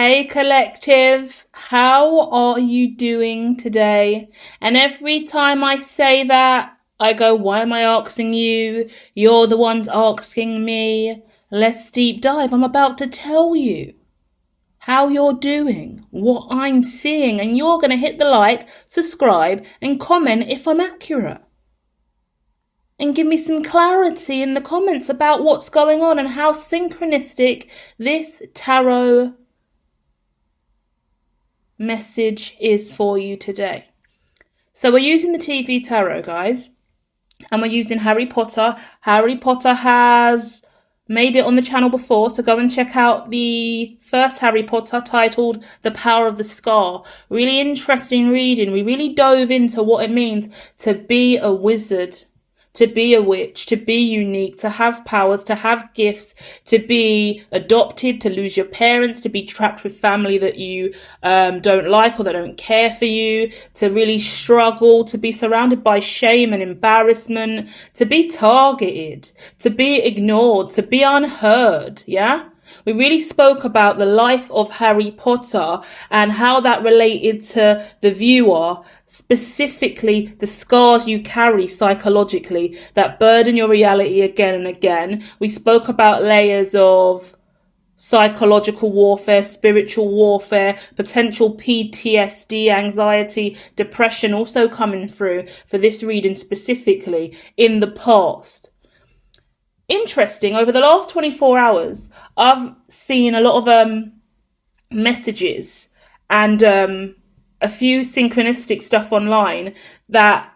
Hey collective, how are you doing today? And every time I say that, I go, why am I asking you? You're the ones asking me. Let's deep dive. I'm about to tell you how you're doing, what I'm seeing, and you're going to hit the like, subscribe, and comment if I'm accurate. And give me some clarity in the comments about what's going on and how synchronistic this tarot message is for you today. So we're using the TV tarot, guys, and we're using Harry Potter. Harry Potter has made it on the channel before, so go and check out the first Harry Potter titled The Power of the Scar. Really interesting reading. We really dove into what it means to be a wizard, to be a witch, to be unique, to have powers, to have gifts, to be adopted, to lose your parents, to be trapped with family that you don't like or that don't care for you, to really struggle, to be surrounded by shame and embarrassment, to be targeted, to be ignored, to be unheard, yeah? We really spoke about the life of Harry Potter and how that related to the viewer, specifically the scars you carry psychologically that burden your reality again and again. We spoke about layers of psychological warfare, spiritual warfare, potential PTSD, anxiety, depression also coming through for this reading specifically in the past. Interesting, over the last 24 hours, I've seen a lot of messages and a few synchronistic stuff online that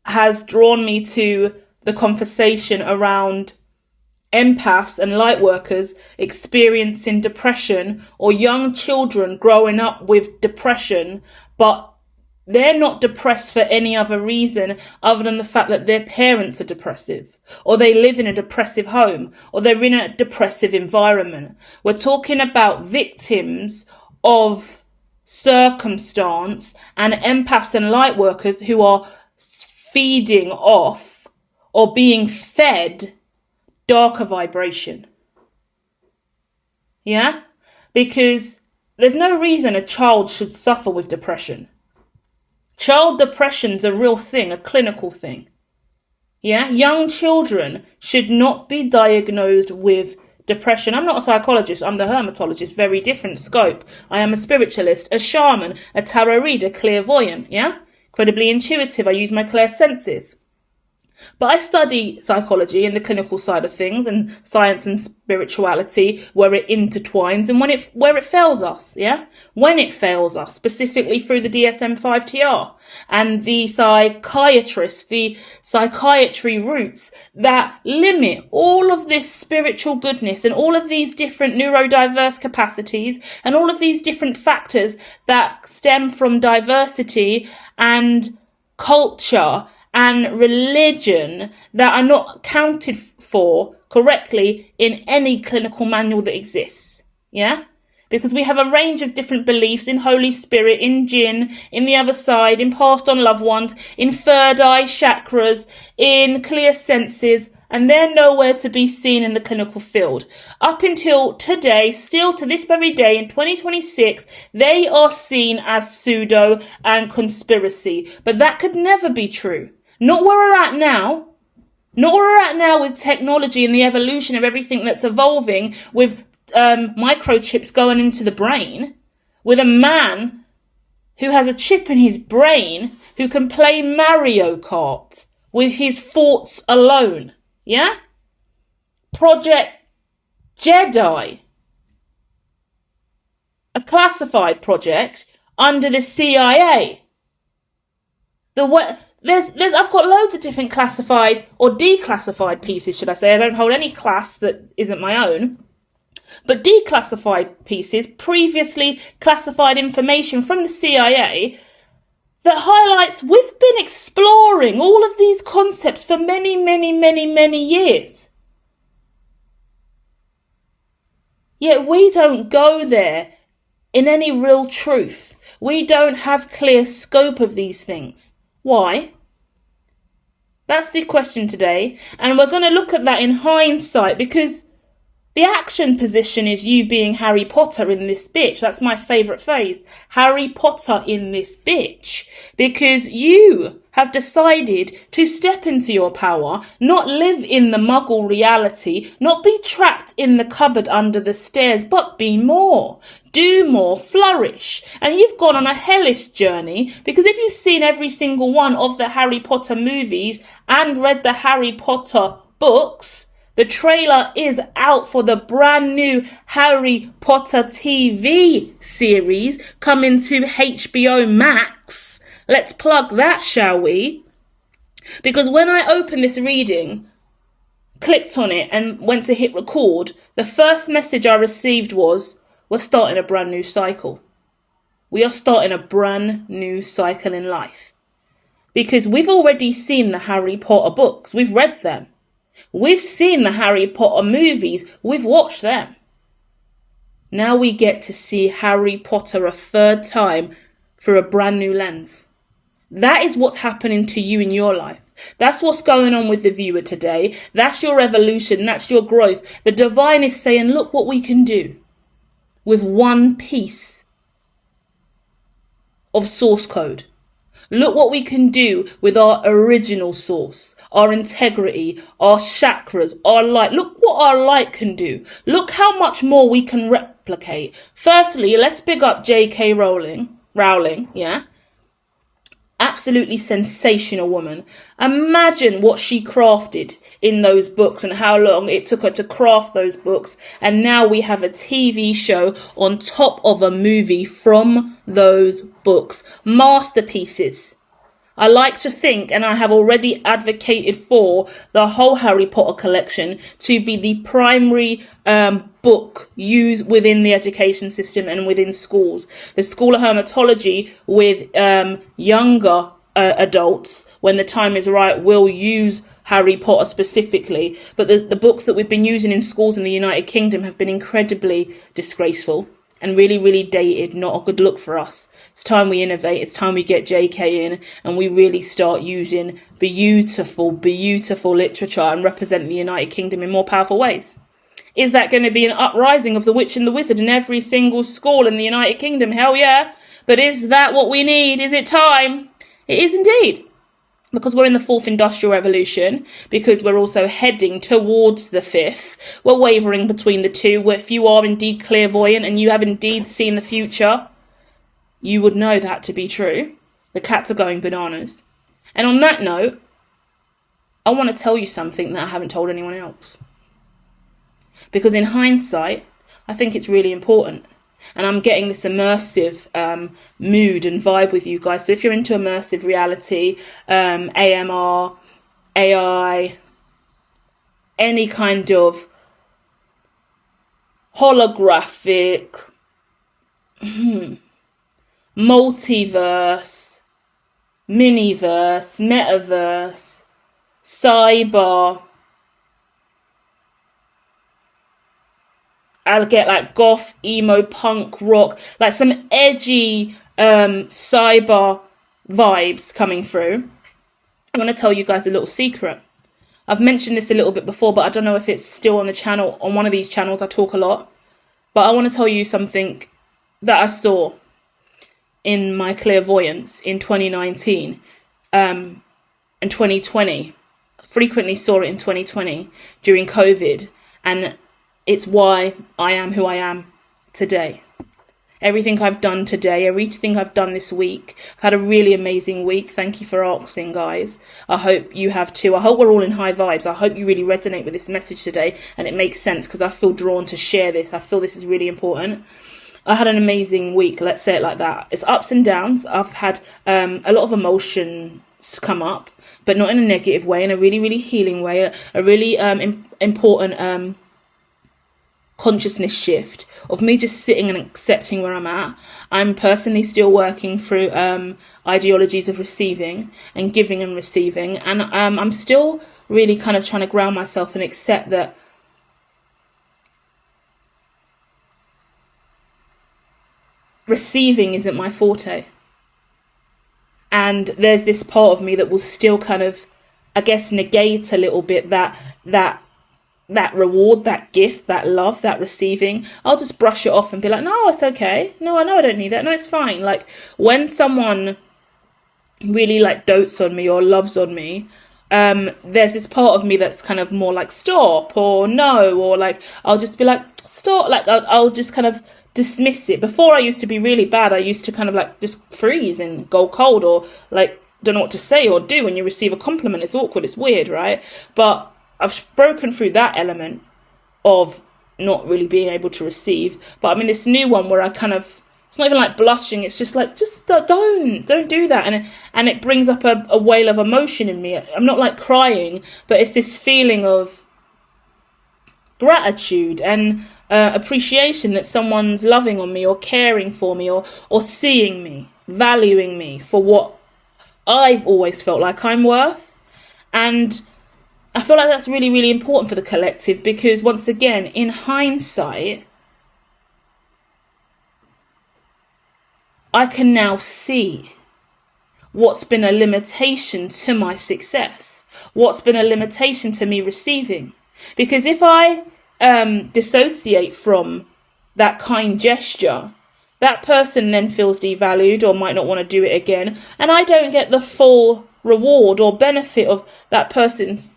has drawn me to the conversation around empaths and light workers experiencing depression, or young children growing up with depression, but they're not depressed for any other reason other than the fact that their parents are depressive, or they live in a depressive home, or they're in a depressive environment. We're talking about victims of circumstance and empaths and light workers who are feeding off or being fed darker vibration. Yeah? Because there's no reason a child should suffer with depression. Child depression's a real thing, a clinical thing. Yeah, young children should not be diagnosed with depression. I'm not a psychologist, I'm the hermitologist, very different scope. I am a spiritualist, a shaman, a tarot reader, clairvoyant, yeah? Incredibly intuitive, I use my clair senses. But I study psychology and the clinical side of things, and science and spirituality, where it intertwines and where it fails us, yeah? When it fails us, specifically through the DSM-5 TR and the psychiatrists, the psychiatry routes that limit all of this spiritual goodness and all of these different neurodiverse capacities and all of these different factors that stem from diversity and culture and religion that are not accounted for correctly in any clinical manual that exists. Yeah? Because we have a range of different beliefs in Holy Spirit, in Jinn, in the other side, in passed on loved ones, in third eye chakras, in clear senses, and they're nowhere to be seen in the clinical field. Up until today, still to this very day in 2026, they are seen as pseudo and conspiracy. But that could never be true. Not where we're at now. Not where we're at now with technology and the evolution of everything that's evolving, with microchips going into the brain, with a man who has a chip in his brain who can play Mario Kart with his thoughts alone. Yeah? Project Jedi. A classified project under the CIA. I've got loads of different classified or declassified pieces, should I say. I don't hold any class that isn't my own. But declassified pieces, previously classified information from the CIA that highlights we've been exploring all of these concepts for many, many, many, many years. Yet we don't go there in any real truth. We don't have clear scope of these things. Why? That's the question today. And we're going to look at that in hindsight, because The action position is you being Harry Potter in this bitch. That's my favourite phrase. Harry Potter in this bitch. Because you have decided to step into your power, not live in the muggle reality, not be trapped in the cupboard under the stairs, but be more. Do more, flourish. And you've gone on a hellish journey, because if you've seen every single one of the Harry Potter movies and read the Harry Potter books, the trailer is out for the brand new Harry Potter TV series coming to HBO Max. Let's plug that, shall we? Because when I opened this reading, clicked on it and went to hit record, the first message I received was, we're starting a brand new cycle. We are starting a brand new cycle in life. Because we've already seen the Harry Potter books. We've read them. We've seen the Harry Potter movies. We've watched them. Now we get to see Harry Potter a third time through a brand new lens. That is what's happening to you in your life. That's what's going on with the viewer today. That's your evolution. That's your growth. The divine is saying, look what we can do with one piece of source code. Look what we can do with our original source, our integrity, our chakras, our light. Look what our light can do. Look how much more we can replicate. Firstly, let's big up J.K. Rowling, yeah? Absolutely sensational woman. Imagine what she crafted in those books and how long it took her to craft those books. And now we have a TV show on top of a movie from those books. Masterpieces. I like to think, and I have already advocated for the whole Harry Potter collection to be the primary book used within the education system and within schools. The School of Hermitology with younger adults, when the time is right, will use Harry Potter specifically. But the books that we've been using in schools in the United Kingdom have been incredibly disgraceful and really, really dated, not a good look for us. It's time we innovate. It's time we get JK in and we really start using beautiful, beautiful literature and represent the United Kingdom in more powerful ways. Is that going to be an uprising of the witch and the wizard in every single school in the United Kingdom? Hell yeah. But is that what we need? Is it time? It is indeed. Because we're in the fourth industrial revolution, because we're also heading towards the fifth. We're wavering between the two, where if you are indeed clairvoyant and you have indeed seen the future, you would know that to be true. The cats are going bananas. And on that note, I want to tell you something that I haven't told anyone else. Because in hindsight, I think it's really important. And I'm getting this immersive mood and vibe with you guys. So if you're into immersive reality, AMR, AI, any kind of holographic, multiverse, miniverse, metaverse, cyber, I'll get like goth, emo, punk, rock, like some edgy cyber vibes coming through. I want to tell you guys a little secret. I've mentioned this a little bit before, but I don't know if it's still on the channel. On one of these channels, I talk a lot. But I want to tell you something that I saw in my clairvoyance in 2019 and 2020. Frequently saw it in 2020 during COVID. And it's why I am who I am today. Everything I've done today, everything I've done this week. I've had a really amazing week. Thank you for asking, guys. I hope you have too. I hope we're all in high vibes. I hope you really resonate with this message today and it makes sense, because I feel drawn to share this. I feel this is really important. I had an amazing week, let's say it like that. It's ups and downs. I've had a lot of emotions come up, but not in a negative way, in a really, really healing way, a really important consciousness shift of me just sitting and accepting where I'm at. I'm personally still working through ideologies of receiving and giving and receiving, and I'm still really kind of trying to ground myself and accept that receiving isn't my forte. And there's this part of me that will still kind of, I guess, negate a little bit that that reward, that gift, that love, that receiving, I'll just brush it off and be like, no, it's okay. No, I know I don't need that. No, it's fine. Like when someone really like dotes on me or loves on me, there's this part of me that's kind of more like stop or no, or like I'll just be like stop, like I'll just kind of dismiss it. Before I used to be really bad. I used to kind of like just freeze and go cold, or like don't know what to say or do when you receive a compliment. It's awkward, it's weird, right? But I've broken through that element of not really being able to receive. But I'm in this new one where I kind of, it's not even like blushing, it's just like, just don't do that. And it brings up a wave of emotion in me. I'm not like crying, but it's this feeling of gratitude and appreciation that someone's loving on me or caring for me or seeing me, valuing me for what I've always felt like I'm worth. And I feel like that's really, really important for the collective, because once again, in hindsight, I can now see what's been a limitation to my success, what's been a limitation to me receiving. Because if I dissociate from that kind gesture, that person then feels devalued or might not want to do it again, and I don't get the full reward or benefit of that person's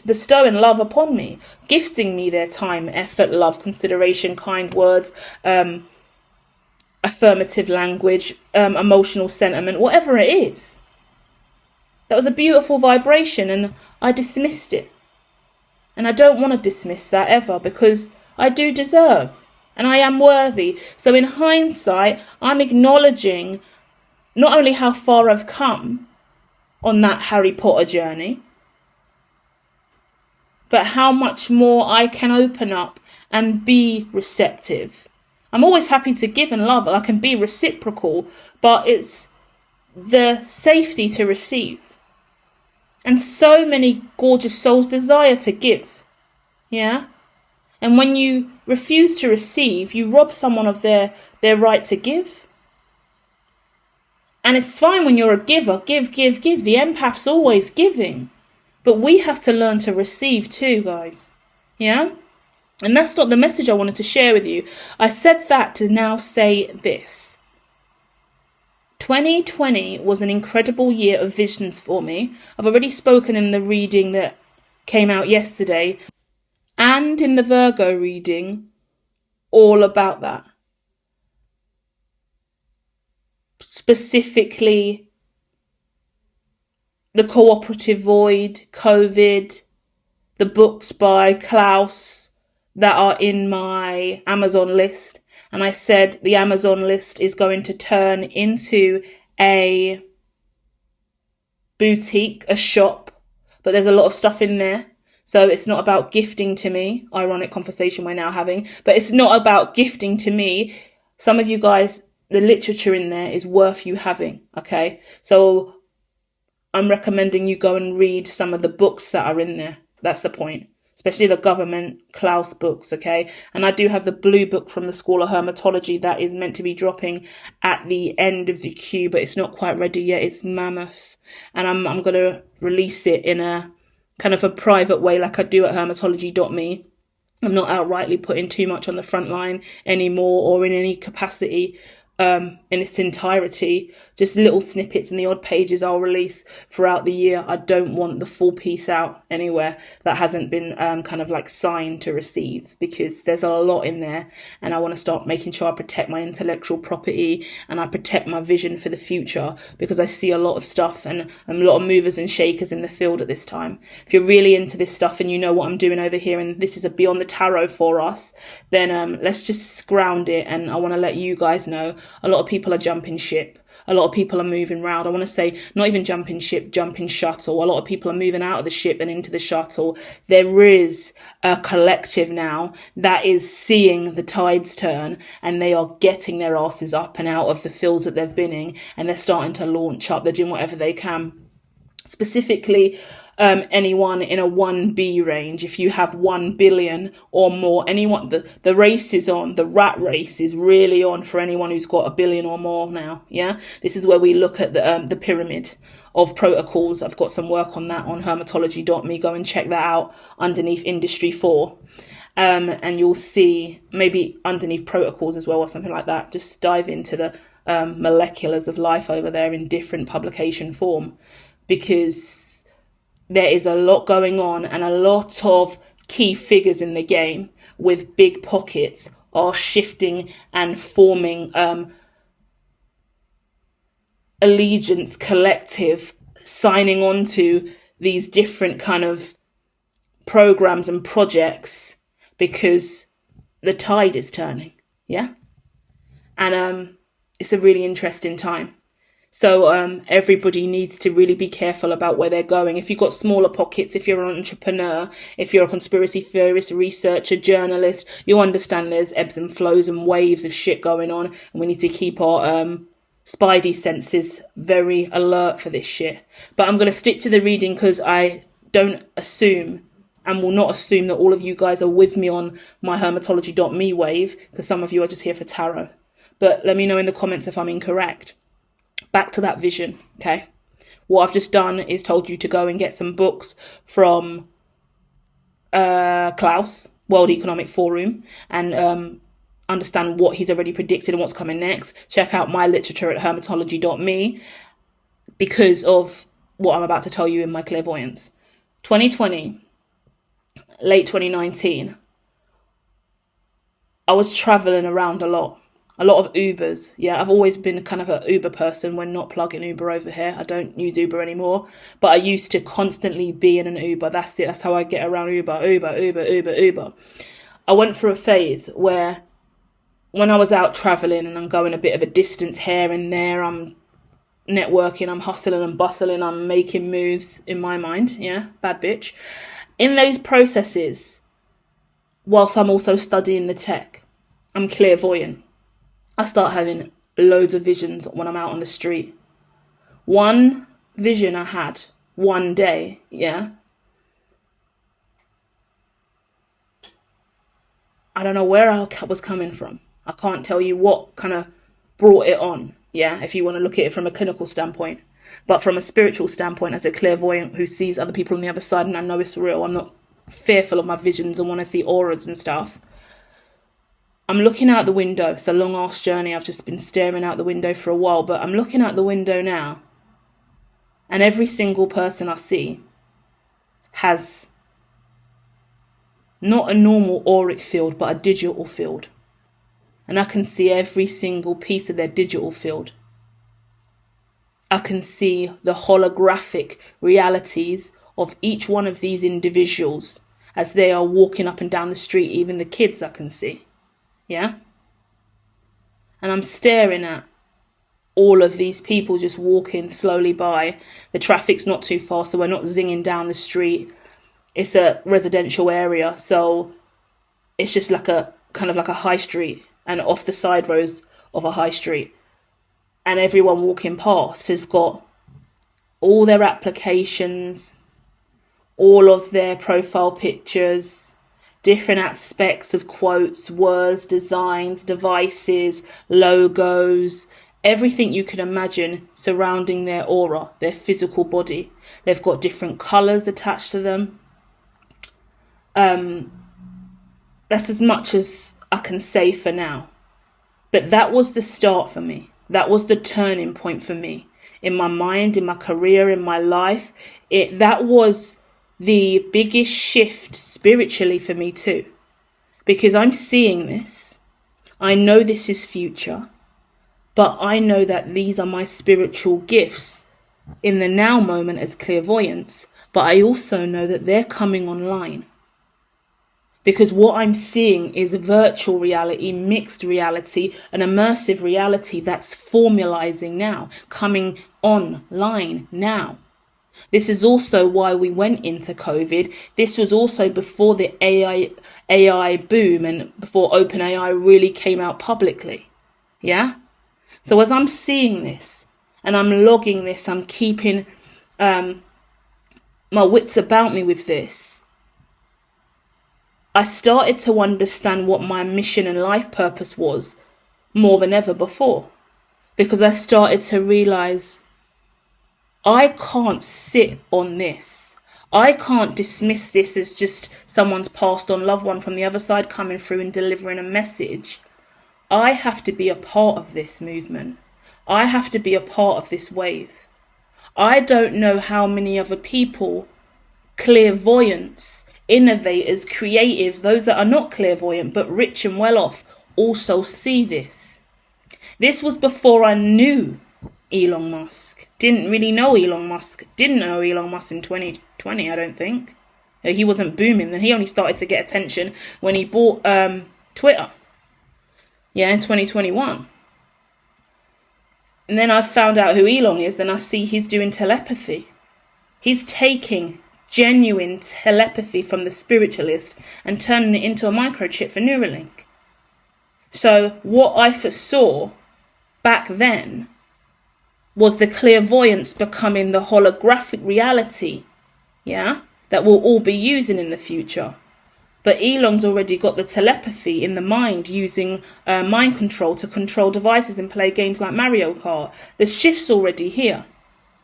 bestowing love upon me, gifting me their time, effort, love, consideration, kind words, affirmative language, emotional sentiment, whatever it is. That was a beautiful vibration, and I dismissed it. And I don't want to dismiss that ever, because I do deserve and I am worthy. So in hindsight, I'm acknowledging not only how far I've come on that Harry Potter journey, but how much more I can open up and be receptive. I'm always happy to give and love. I can be reciprocal, but it's the safety to receive. And so many gorgeous souls desire to give. Yeah? And when you refuse to receive, you rob someone of their right to give. And it's fine when you're a giver. Give. The empath's always giving. But we have to learn to receive too, guys. Yeah? And that's not the message I wanted to share with you. I said that to now say this. 2020 was an incredible year of visions for me. I've already spoken in the reading that came out yesterday and in the Virgo reading all about that. Specifically, the cooperative void, COVID, the books by Klaus that are in my Amazon list. And I said the Amazon list is going to turn into a boutique, a shop, but there's a lot of stuff in there. So it's not about gifting to me, ironic conversation we're now having, but it's not about gifting to me. Some of you guys, the literature in there is worth you having, okay? So I'm recommending you go and read some of the books that are in there. That's the point. Especially the government Klaus books, okay? And I do have the blue book from the School of Hermitology that is meant to be dropping at the end of the queue, but it's not quite ready yet. It's mammoth. And I'm going to release it in a kind of a private way like I do at hermitology.me. I'm not outrightly putting too much on the front line anymore or in any capacity in its entirety. Just little snippets and the odd pages I'll release throughout the year. I don't want the full piece out anywhere that hasn't been kind of like signed to receive, because there's a lot in there, and I want to start making sure I protect my intellectual property and I protect my vision for the future, because I see a lot of stuff and a lot of movers and shakers in the field at this time. If you're really into this stuff and you know what I'm doing over here, and this is a Beyond the Tarot for us, then let's just ground it. And I want to let you guys know a lot of people are jumping ship. A lot of people are moving round. I want to say not even jumping ship, jumping shuttle. A lot of people are moving out of the ship and into the shuttle. There is a collective now that is seeing the tides turn, and they are getting their asses up and out of the fields that they've been in, and they're starting to launch up. They're doing whatever they can. Specifically, anyone in a 1B range. If you have 1 billion or more, anyone, the race is on, the rat race is really on for anyone who's got 1 billion or more now. Yeah, this is where we look at the pyramid of protocols. I've got some work on that on hermitology.me. Go and check that out underneath industry 4. And you'll see maybe underneath protocols as well or something like that. Just dive into the moleculars of life over there in different publication form, because there is a lot going on and a lot of key figures in the game with big pockets are shifting and forming allegiance collective, signing on to these different kind of programs and projects because the tide is turning. Yeah. And it's a really interesting time. So everybody needs to really be careful about where they're going. If you've got smaller pockets, if you're an entrepreneur, if you're a conspiracy theorist, researcher, journalist, you understand there's ebbs and flows and waves of shit going on. And we need to keep our spidey senses very alert for this shit. But I'm going to stick to the reading because I don't assume and will not assume that all of you guys are with me on my hermitology.me wave, because some of you are just here for tarot. But let me know in the comments if I'm incorrect. Back to that vision, okay? What I've just done is told you to go and get some books from Klaus, World Economic Forum, and understand what he's already predicted and what's coming next. Check out my literature at hermitology.me because of what I'm about to tell you in my clairvoyance. 2020, late 2019, I was traveling around a lot of Ubers. Yeah, I've always been kind of an Uber person. We're not plugging Uber over here. I don't use Uber anymore, but I used to constantly be in an Uber. That's it. That's how I get around Uber. I went through a phase where when I was out traveling and I'm going a bit of a distance here and there, I'm networking, I'm hustling and bustling, I'm making moves in my mind. Yeah, bad bitch. In those processes, whilst I'm also studying the tech, I'm clairvoyant. I start having loads of visions when I'm out on the street. One vision I had one day, yeah. I don't know where I was coming from. I can't tell you what kind of brought it on, yeah, if you want to look at it from a clinical standpoint. But from a spiritual standpoint, as a clairvoyant who sees other people on the other side and I know it's real, I'm not fearful of my visions and want to see auras and stuff. I'm looking out the window. It's a long ass journey. I've just been staring out the window for a while, but I'm looking out the window now. And every single person I see has not a normal auric field, but a digital field. And I can see every single piece of their digital field. I can see the holographic realities of each one of these individuals as they are walking up and down the street, even the kids I can see. Yeah? And I'm staring at all of these people just walking slowly by. The traffic's not too fast, so we're not zinging down the street. It's a residential area, so it's just like a kind of like a high street and off the side roads of a high street. And everyone walking past has got all their applications, all of their profile pictures, different aspects of quotes, words, designs, devices, logos, everything you can imagine surrounding their aura, their physical body. They've got different colours attached to them. That's as much as I can say for now. But that was the start for me. That was the turning point for me. In my mind, in my career, in my life. That was the biggest shift spiritually for me too. Because I'm seeing this. I know this is future. But I know that these are my spiritual gifts in the now moment as clairvoyance. But I also know that they're coming online. Because what I'm seeing is virtual reality, mixed reality, an immersive reality that's formalizing now, coming online now. This is also why we went into COVID. This was also before the AI boom and before OpenAI really came out publicly. Yeah? So as I'm seeing this and I'm logging this, I'm keeping my wits about me with this, I started to understand what my mission and life purpose was more than ever before. Because I started to realize I can't sit on this. I can't dismiss this as just someone's passed on loved one from the other side coming through and delivering a message. I have to be a part of this movement. I have to be a part of this wave. I don't know how many other people, clairvoyants, innovators, creatives, those that are not clairvoyant but rich and well off, also see this. This was before I knew Elon Musk. Didn't really know Elon Musk. Didn't know Elon Musk in 2020, I don't think. He wasn't booming. Then he only started to get attention when he bought Twitter. Yeah, in 2021. And then I found out who Elon is. Then I see he's doing telepathy. He's taking genuine telepathy from the spiritualist and turning it into a microchip for Neuralink. So what I foresaw back then was the clairvoyance becoming the holographic reality, yeah, that we'll all be using in the future. But Elon's already got the telepathy in the mind, using mind control to control devices and play games like Mario Kart. The shift's already here.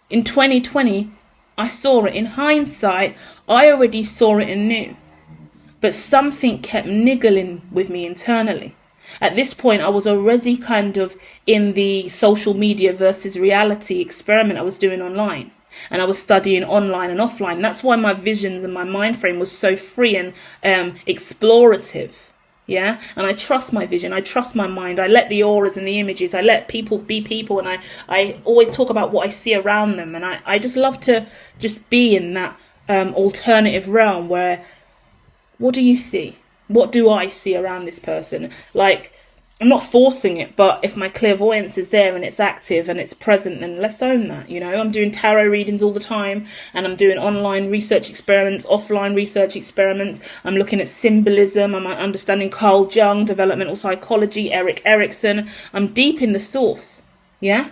In 2020, I saw it. In hindsight, I already saw it and knew. But something kept niggling with me internally. At this point, I was already kind of in the social media versus reality experiment I was doing online. And I was studying online and offline. That's why my visions and my mind frame was so free and explorative. Yeah. And I trust my vision. I trust my mind. I let the auras and the images. I let people be people. And I always talk about what I see around them. And I just love to just be in that alternative realm where, what do you see? What do I see around this person? Like, I'm not forcing it, but if my clairvoyance is there and it's active and it's present, then let's own that. You know, I'm doing tarot readings all the time, and I'm doing online research experiments, offline research experiments. I'm looking at symbolism. I'm understanding Carl Jung, developmental psychology, Erik Erikson. I'm deep in the source. Yeah.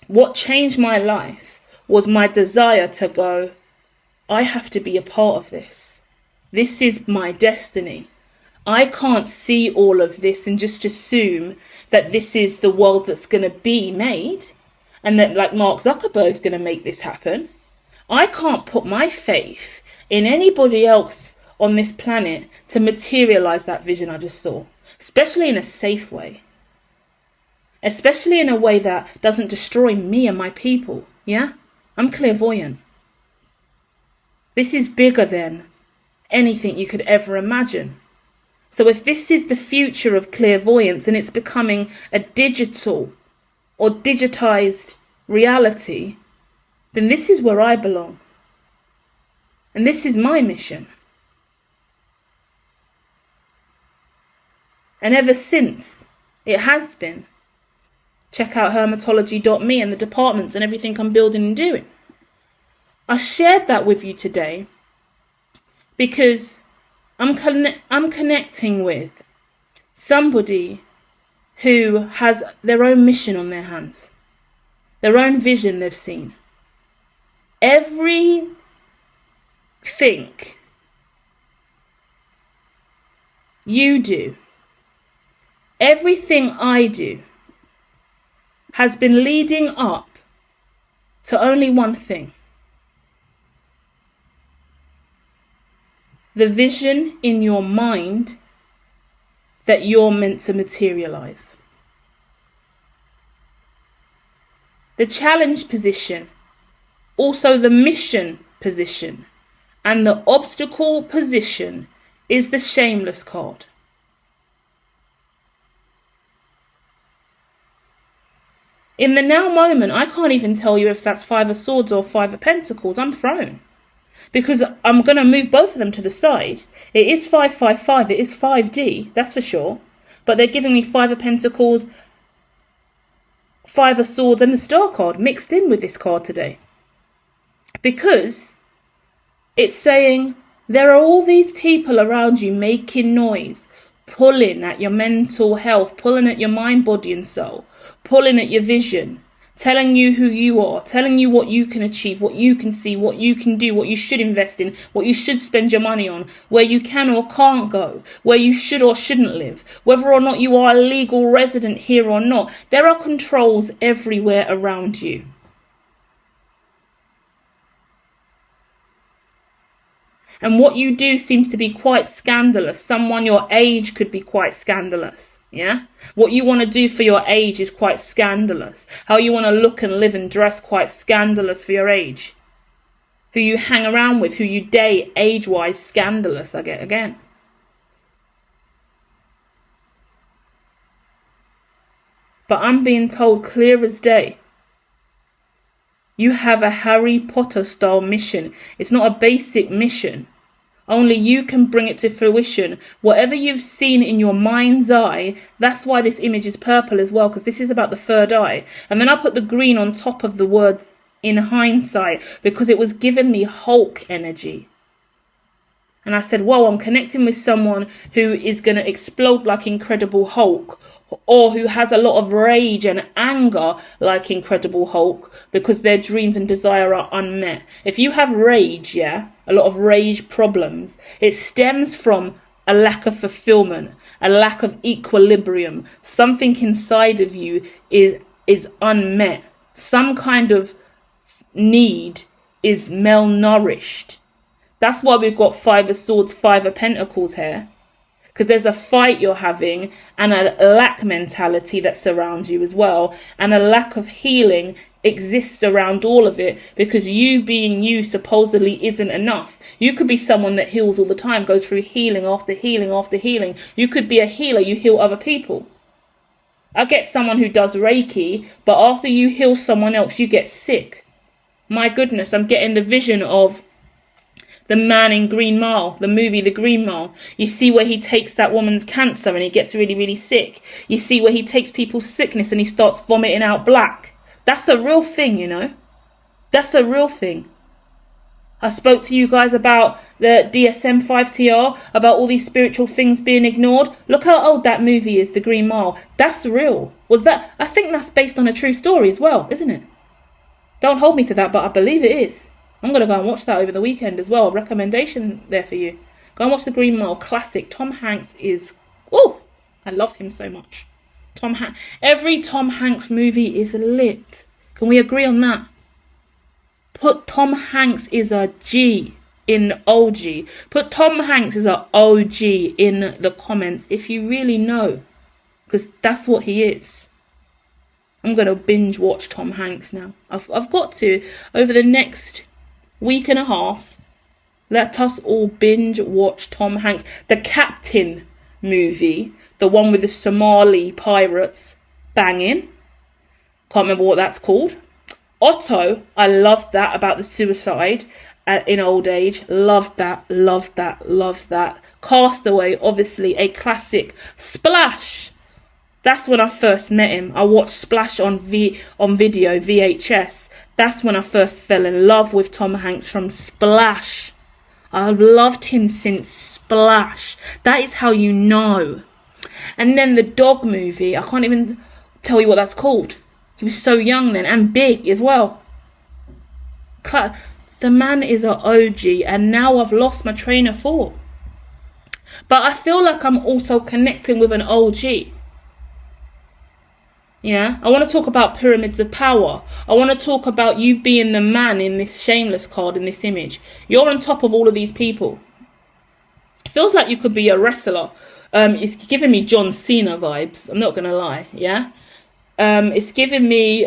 What changed my life was my desire to go, I have to be a part of this. This is my destiny. I can't see all of this and just assume that this is the world that's going to be made and that like Mark Zuckerberg's going to make this happen. I can't put my faith in anybody else on this planet to materialize that vision I just saw, especially in a safe way, especially in a way that doesn't destroy me and my people. Yeah, I'm clairvoyant. This is bigger than anything you could ever imagine. So if this is the future of clairvoyance and it's becoming a digital or digitized reality, then this is where I belong. And this is my mission. And ever since, it has been. Check out hermitology.me and the departments and everything I'm building and doing. I shared that with you today because I'm connecting with somebody who has their own mission on their hands, their own vision they've seen. Everything you do, everything I do, has been leading up to only one thing. The vision in your mind that you're meant to materialize. The challenge position, also the mission position, and the obstacle position is the Shameless card. In the now moment, I can't even tell you if that's Five of Swords or Five of Pentacles. I'm thrown. Because I'm going to move both of them to the side. It is 555, it is 5D, that's for sure. But they're giving me Five of Pentacles, Five of Swords and the Star card mixed in with this card today. Because it's saying there are all these people around you making noise, pulling at your mental health, pulling at your mind, body and soul, pulling at your vision, telling you who you are, telling you what you can achieve, what you can see, what you can do, what you should invest in, what you should spend your money on, where you can or can't go, where you should or shouldn't live, whether or not you are a legal resident here or not. There are controls everywhere around you. And what you do seems to be quite scandalous. Someone your age could be quite scandalous. Yeah? What you want to do for your age is quite scandalous. How you want to look and live and dress, quite scandalous for your age. Who you hang around with, who you date, age-wise, scandalous, again. But I'm being told clear as day, you have a Harry Potter style mission. It's not a basic mission. Only you can bring it to fruition. Whatever you've seen in your mind's eye, that's why this image is purple as well, because this is about the third eye. And then I put the green on top of the words in hindsight, because it was giving me Hulk energy. And I said, whoa, I'm connecting with someone who is going to explode like Incredible Hulk, or who has a lot of rage and anger like Incredible Hulk, because their dreams and desire are unmet. If you have rage, a lot of rage problems, it stems from a lack of fulfillment, a lack of equilibrium. Something inside of you is unmet. Some kind of need is malnourished. That's why we've got Five of Swords, Five of Pentacles here. Because there's a fight you're having and a lack mentality that surrounds you as well. And a lack of healing exists around all of it, because you being you supposedly isn't enough. You could be someone that heals all the time, goes through healing after healing after healing. You could be a healer, you heal other people. I get someone who does Reiki, but after you heal someone else, you get sick. My goodness, I'm getting the vision of The Man in Green Mile, the movie The Green Mile. You see where he takes that woman's cancer and he gets really, really sick. You see where he takes people's sickness and he starts vomiting out black. That's a real thing, you know. That's a real thing. I spoke to you guys about the DSM-5TR, about all these spiritual things being ignored. Look how old that movie is, The Green Mile. That's real. I think that's based on a true story as well, isn't it? Don't hold me to that, but I believe it is. I'm going to go and watch that over the weekend as well. A recommendation there for you. Go and watch The Green Mile. Classic. Tom Hanks is... Oh, I love him so much. Every Tom Hanks movie is lit. Can we agree on that? Put Tom Hanks is a G in OG. Put Tom Hanks is a OG in the comments if you really know. Because that's what he is. I'm going to binge watch Tom Hanks now. I've got to, over the next week and a half, let us all binge watch Tom Hanks. The Captain movie, the one with the Somali pirates, banging. Can't remember what that's called. Otto, I loved that, about the suicide in old age. Loved that, loved that, loved that. Castaway, obviously a classic. Splash. That's when I first met him. I watched Splash on video, VHS. That's when I first fell in love with Tom Hanks, from Splash. I've loved him since Splash. That is how you know. And then the dog movie, I can't even tell you what that's called. He was so young then, and big as well. The man is an OG, and now I've lost my train of thought. But I feel like I'm also connecting with an OG. Yeah, I want to talk about pyramids of power. I want to talk about you being the man in this Shameless card, in this image. You're on top of all of these people. It feels like you could be a wrestler. It's giving me John Cena vibes. I'm not going to lie, yeah? It's giving me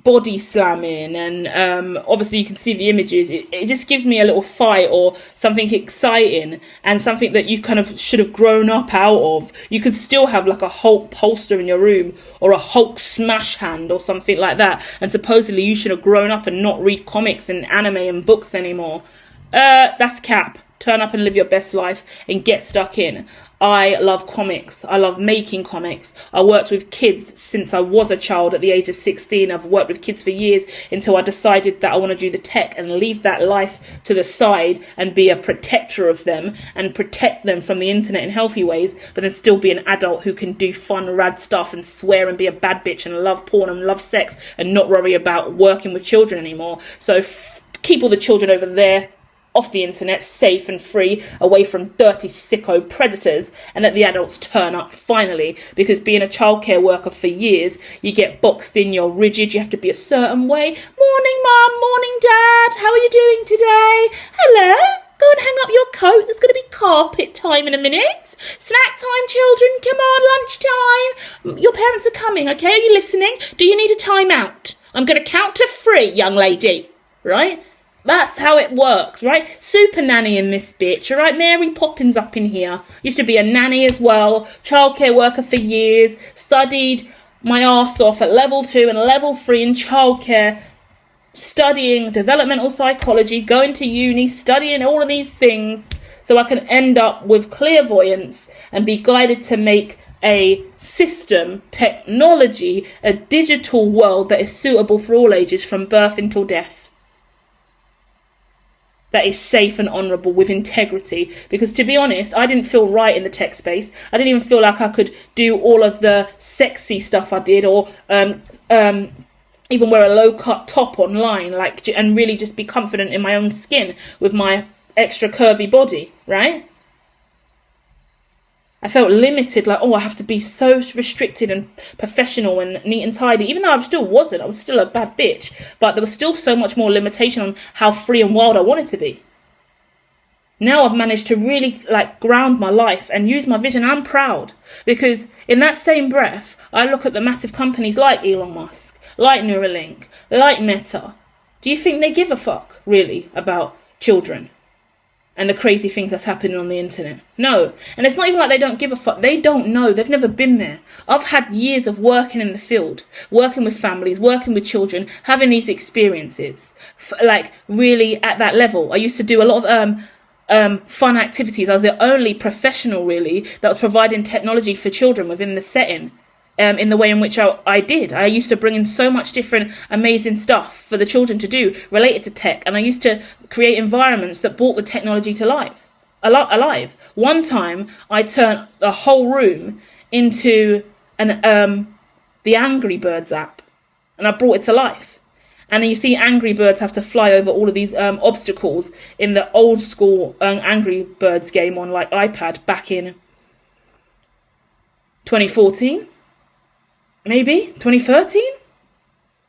body slamming, and obviously you can see the images. It just gives me a little fight or something exciting, and something that you kind of should have grown up out of. You could still have like a Hulk poster in your room, or a Hulk smash hand or something like that, and supposedly you should have grown up and not read comics and anime and books anymore. That's cap. Turn up and live your best life and get stuck in. I love comics. I love making comics. I worked with kids since I was a child at the age of 16. I've worked with kids for years until I decided that I want to do the tech and leave that life to the side and be a protector of them and protect them from the internet in healthy ways, but then still be an adult who can do fun, rad stuff and swear and be a bad bitch and love porn and love sex and not worry about working with children anymore. So keep all the children over there off the internet, safe and free, away from dirty sicko predators, and let the adults turn up finally, because being a childcare worker for years, you get boxed in, you're rigid, you have to be a certain way. Morning mum, morning dad, how are you doing today? Hello, go and hang up your coat, there's going to be carpet time in a minute. Snack time children, come on, lunchtime. Your parents are coming, okay, are you listening? Do you need a time out? I'm going to count to 3, young lady, right? That's how it works, right? Super nanny in this bitch, all right? Mary Poppins up in here. Used to be a nanny as well. Childcare worker for years. Studied my arse off at level 2 and level 3 in childcare. Studying developmental psychology, going to uni, studying all of these things so I can end up with clairvoyance and be guided to make a system, technology, a digital world that is suitable for all ages from birth until death. That is safe and honourable with integrity, because to be honest, I didn't feel right in the tech space. I didn't even feel like I could do all of the sexy stuff I did, or even wear a low-cut top online, like, and really just be confident in my own skin with my extra curvy body, right? I felt limited, like, oh, I have to be so restricted and professional and neat and tidy, even though I still wasn't. I was still a bad bitch, but there was still so much more limitation on how free and wild I wanted to be. Now I've managed to really, like, ground my life and use my vision. I'm proud, because in that same breath, I look at the massive companies like Elon Musk, like Neuralink, like Meta. Do you think they give a fuck, really, about children and the crazy things that's happening on the internet? No. And it's not even like they don't give a fuck. They don't know. They've never been there. I've had years of working in the field, working with families, working with children, having these experiences, like really at that level. I used to do a lot of fun activities. I was the only professional really that was providing technology for children within the setting. In the way in which I did. I used to bring in so much different amazing stuff for the children to do related to tech, and I used to create environments that brought the technology to life. Alive. One time I turned the whole room into the Angry Birds app, and I brought it to life. And then you see Angry Birds have to fly over all of these obstacles in the old school Angry Birds game on like iPad back in 2014. Maybe 2013,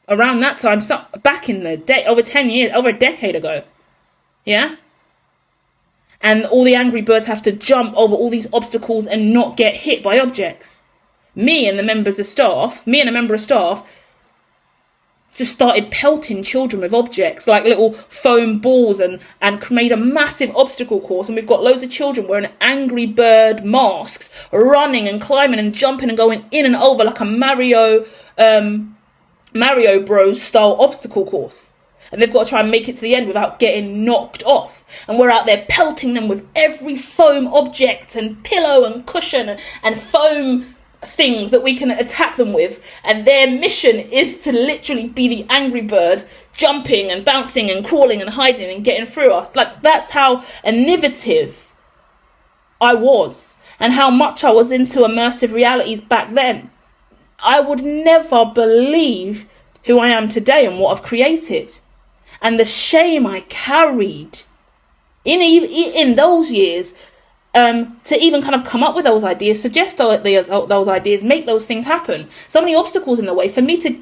around that time, back in the day, over 10 years, over a decade ago, yeah? And all the Angry Birds have to jump over all these obstacles and not get hit by objects. Me and a member of staff just started pelting children with objects, like little foam balls, and made a massive obstacle course. And we've got loads of children wearing Angry Bird masks, running and climbing and jumping and going in and over like a Mario Bros style obstacle course. And they've got to try and make it to the end without getting knocked off. And we're out there pelting them with every foam object and pillow and cushion and foam things that we can attack them with, and their mission is to literally be the Angry Bird, jumping and bouncing and crawling and hiding and getting through us. Like, that's how innovative I was, and how much I was into immersive realities back then. I would never believe who I am today and what I've created, and the shame I carried in those years. To even kind of come up with those ideas, suggest those ideas, make those things happen. So many obstacles in the way for me to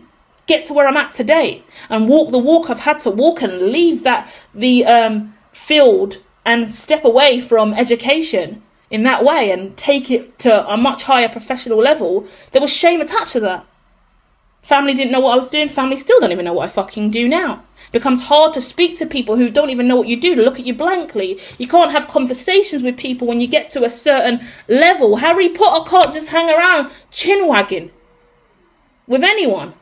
get to where I'm at today and walk the walk I've had to walk and leave the field and step away from education in that way and take it to a much higher professional level. There was shame attached to that. Family didn't know what I was doing. Family still don't even know what I fucking do now. It becomes hard to speak to people who don't even know what you do, to look at you blankly. You can't have conversations with people when you get to a certain level. Harry Potter can't just hang around chin wagging with anyone.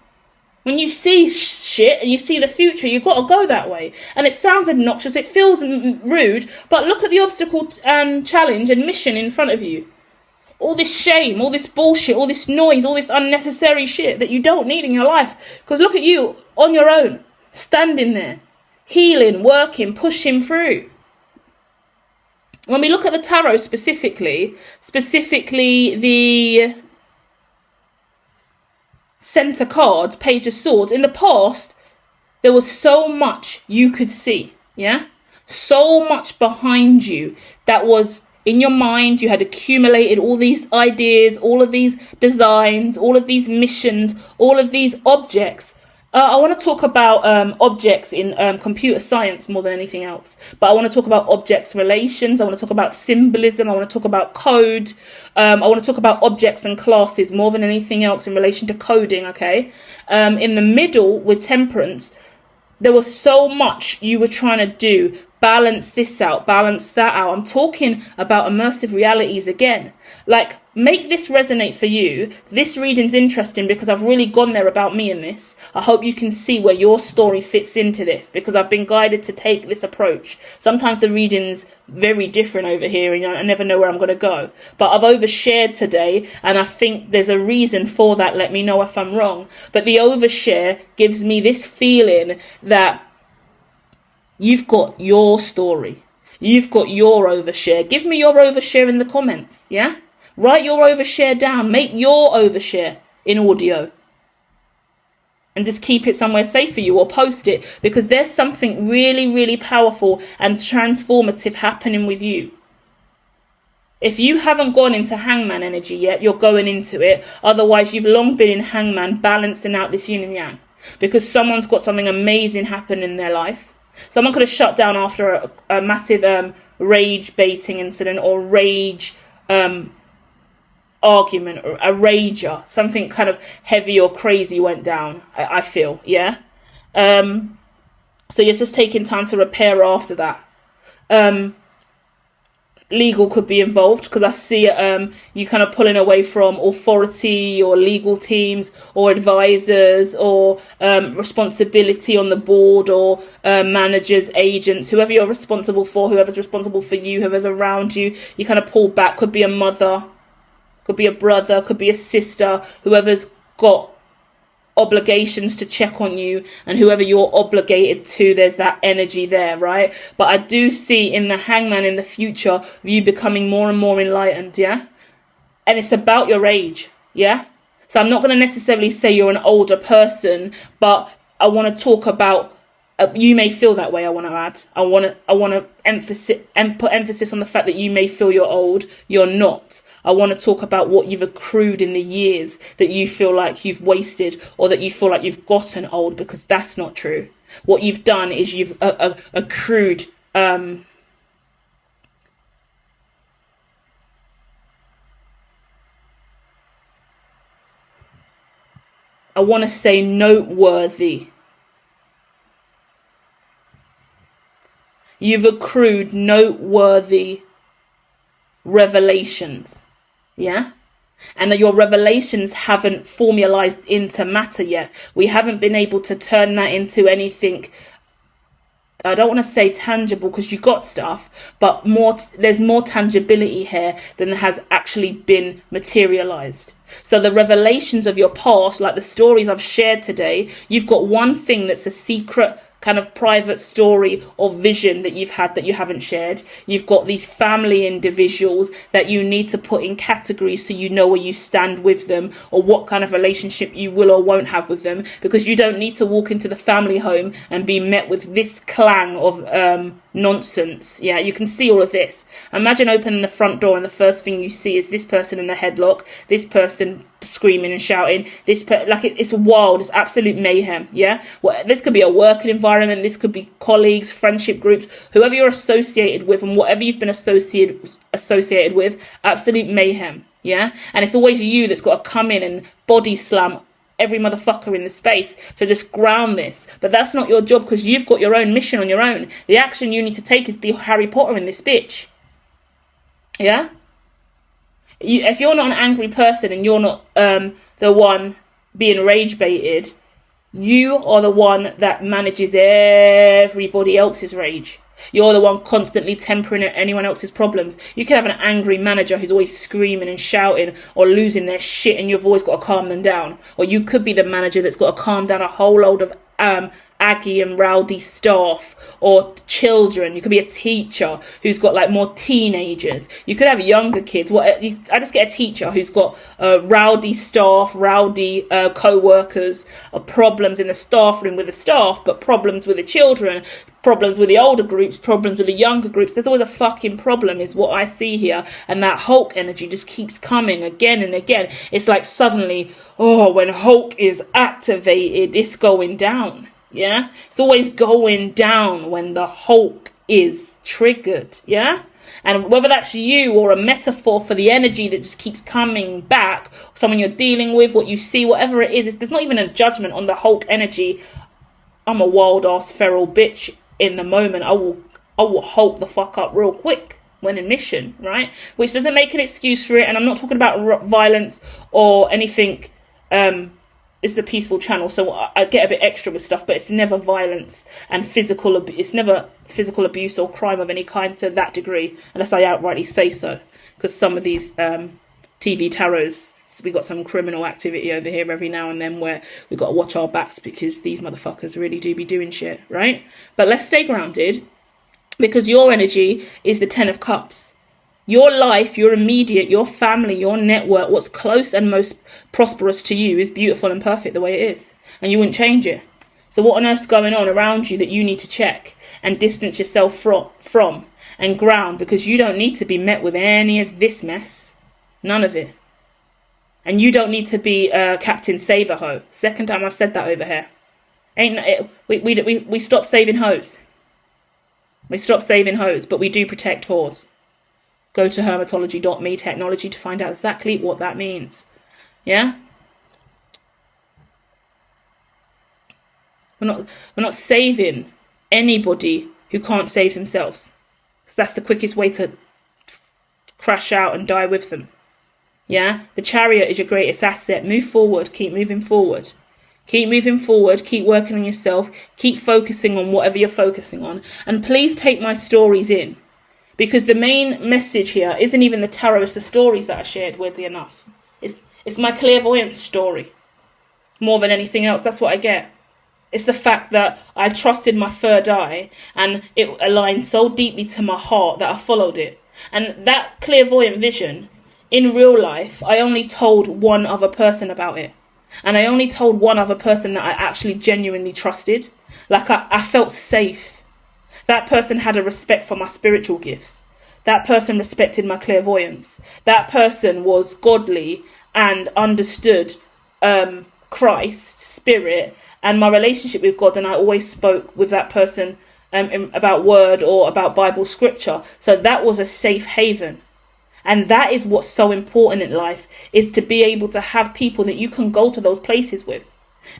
When you see shit and you see the future, you've got to go that way. And it sounds obnoxious, it feels rude, but look at the obstacle and challenge and mission in front of you. All this shame, all this bullshit, all this noise, all this unnecessary shit that you don't need in your life. Because look at you on your own, standing there, healing, working, pushing through. When we look at the tarot specifically the center cards, Page of Swords, in the past, there was so much you could see, yeah? So much behind you that was in your mind. You had accumulated all these ideas, all of these designs, all of these missions, all of these objects. I want to talk about objects in computer science more than anything else. But I want to talk about objects relations. I want to talk about symbolism. I want to talk about code. I want to talk about objects and classes more than anything else in relation to coding, okay? In the middle with Temperance, there was so much you were trying to do. Balance this out, balance that out. I'm talking about immersive realities again. Like, make this resonate for you. This reading's interesting because I've really gone there about me in this. I hope you can see where your story fits into this, because I've been guided to take this approach. Sometimes the reading's very different over here and I never know where I'm going to go. But I've overshared today and I think there's a reason for that. Let me know if I'm wrong. But the overshare gives me this feeling that you've got your story. You've got your overshare. Give me your overshare in the comments, yeah? Write your overshare down. Make your overshare in audio. And just keep it somewhere safe for you, or post it, because there's something really, really powerful and transformative happening with you. If you haven't gone into Hangman energy yet, you're going into it. Otherwise, you've long been in Hangman, balancing out this yin and yang. Because someone's got something amazing happen in their life. Someone could have shut down after a massive rage baiting incident, or rage argument, or a rager. Something kind of heavy or crazy went down, I feel, yeah? So you're just taking time to repair after that. Legal could be involved, because I see you kind of pulling away from authority or legal teams or advisors or responsibility on the board or managers, agents, whoever you're responsible for, whoever's responsible for you, whoever's around you. You kind of pull back. Could be a mother, could be a brother, could be a sister, whoever's got obligations to check on you, and whoever you're obligated to, there's that energy there, right? But I do see in the Hangman in the future you becoming more and more enlightened, yeah? And it's about your age, yeah? So I'm not going to necessarily say you're an older person, but I want to talk about you may feel that way. I want to add, I want to put emphasis on the fact that you may feel you're old. You're not. I want to talk about what you've accrued in the years that you feel like you've wasted, or that you feel like you've gotten old, because that's not true. What you've done is you've accrued I want to say noteworthy. You've accrued noteworthy revelations, yeah? And that your revelations haven't formalized into matter yet. We haven't been able to turn that into anything, I don't want to say tangible, because you got stuff, but there's more tangibility here than has actually been materialized. So the revelations of your past, like the stories I've shared today, you've got one thing that's a secret kind of private story or vision that you've had that you haven't shared. You've got these family individuals that you need to put in categories so you know where you stand with them, or what kind of relationship you will or won't have with them, because you don't need to walk into the family home and be met with this clang of nonsense. Yeah, you can see all of this. Imagine opening the front door and the first thing you see is this person in a headlock, this person screaming and shouting, it's wild, it's absolute mayhem. Yeah, well, this could be a working environment, this could be colleagues, friendship groups, whoever you're associated with, and whatever you've been associated with, absolute mayhem. Yeah, and it's always you that's got to come in and body slam every motherfucker in the space to just ground this. But that's not your job, because you've got your own mission on your own. The action you need to take is be Harry Potter in this bitch. Yeah? If you're not an angry person and you're not the one being rage baited, You are the one that manages everybody else's rage. You're the one constantly tempering anyone else's problems. You can have an angry manager who's always screaming and shouting or losing their shit, and you've always got to calm them down. Or you could be the manager that's got to calm down a whole load of aggy and rowdy staff or children. You could be a teacher who's got like more teenagers. You could have younger kids. I just get a teacher who's got rowdy staff, rowdy co-workers, problems in the staff room with the staff, but problems with the children, problems with the older groups, problems with the younger groups. There's always a fucking problem is what I see here. And that Hulk energy just keeps coming again and again. It's like suddenly, when Hulk is activated, it's going down. Yeah, it's always going down when the Hulk is triggered. Yeah, and whether that's you or a metaphor for the energy that just keeps coming back, someone you're dealing with, what you see, whatever it is, there's not even a judgment on the Hulk energy. I'm a wild ass feral bitch in the moment. I will Hulk the fuck up real quick when in mission, right? Which doesn't make an excuse for it. And I'm not talking about violence or anything. It's the peaceful channel, so I get a bit extra with stuff, but it's never violence and physical abuse. It's never physical abuse or crime of any kind to that degree, unless I outrightly say so. Because some of these TV tarots, we got some criminal activity over here every now and then where we got to watch our backs because these motherfuckers really do be doing shit, right? But let's stay grounded, because your energy is the 10 of Cups. Your life, your immediate, your family, your network, what's close and most prosperous to you is beautiful and perfect the way it is. And you wouldn't change it. So what on earth's going on around you that you need to check and distance yourself from and ground, because you don't need to be met with any of this mess. None of it. And you don't need to be Captain Save-A-Ho. Second time I've said that over here. We stop saving hoes. We stop saving hoes, but we do protect whores. Go to hermitology.me technology to find out exactly what that means. Yeah? We're not saving anybody who can't save themselves. Because that's the quickest way to crash out and die with them. Yeah? The Chariot is your greatest asset. Move forward. Keep moving forward. Keep moving forward. Keep working on yourself. Keep focusing on whatever you're focusing on. And please take my stories in. Because the main message here isn't even the tarot, it's the stories that are shared, weirdly enough. It's my clairvoyance story. More than anything else, that's what I get. It's the fact that I trusted my third eye and it aligned so deeply to my heart that I followed it. And that clairvoyant vision, in real life, I only told one other person about it. And I only told one other person that I actually genuinely trusted. Like I felt safe. That person had a respect for my spiritual gifts. That person respected my clairvoyance. That person was godly and understood Christ, spirit, and my relationship with God. And I always spoke with that person about word or about Bible scripture. So that was a safe haven. And that is what's so important in life, is to be able to have people that you can go to those places with.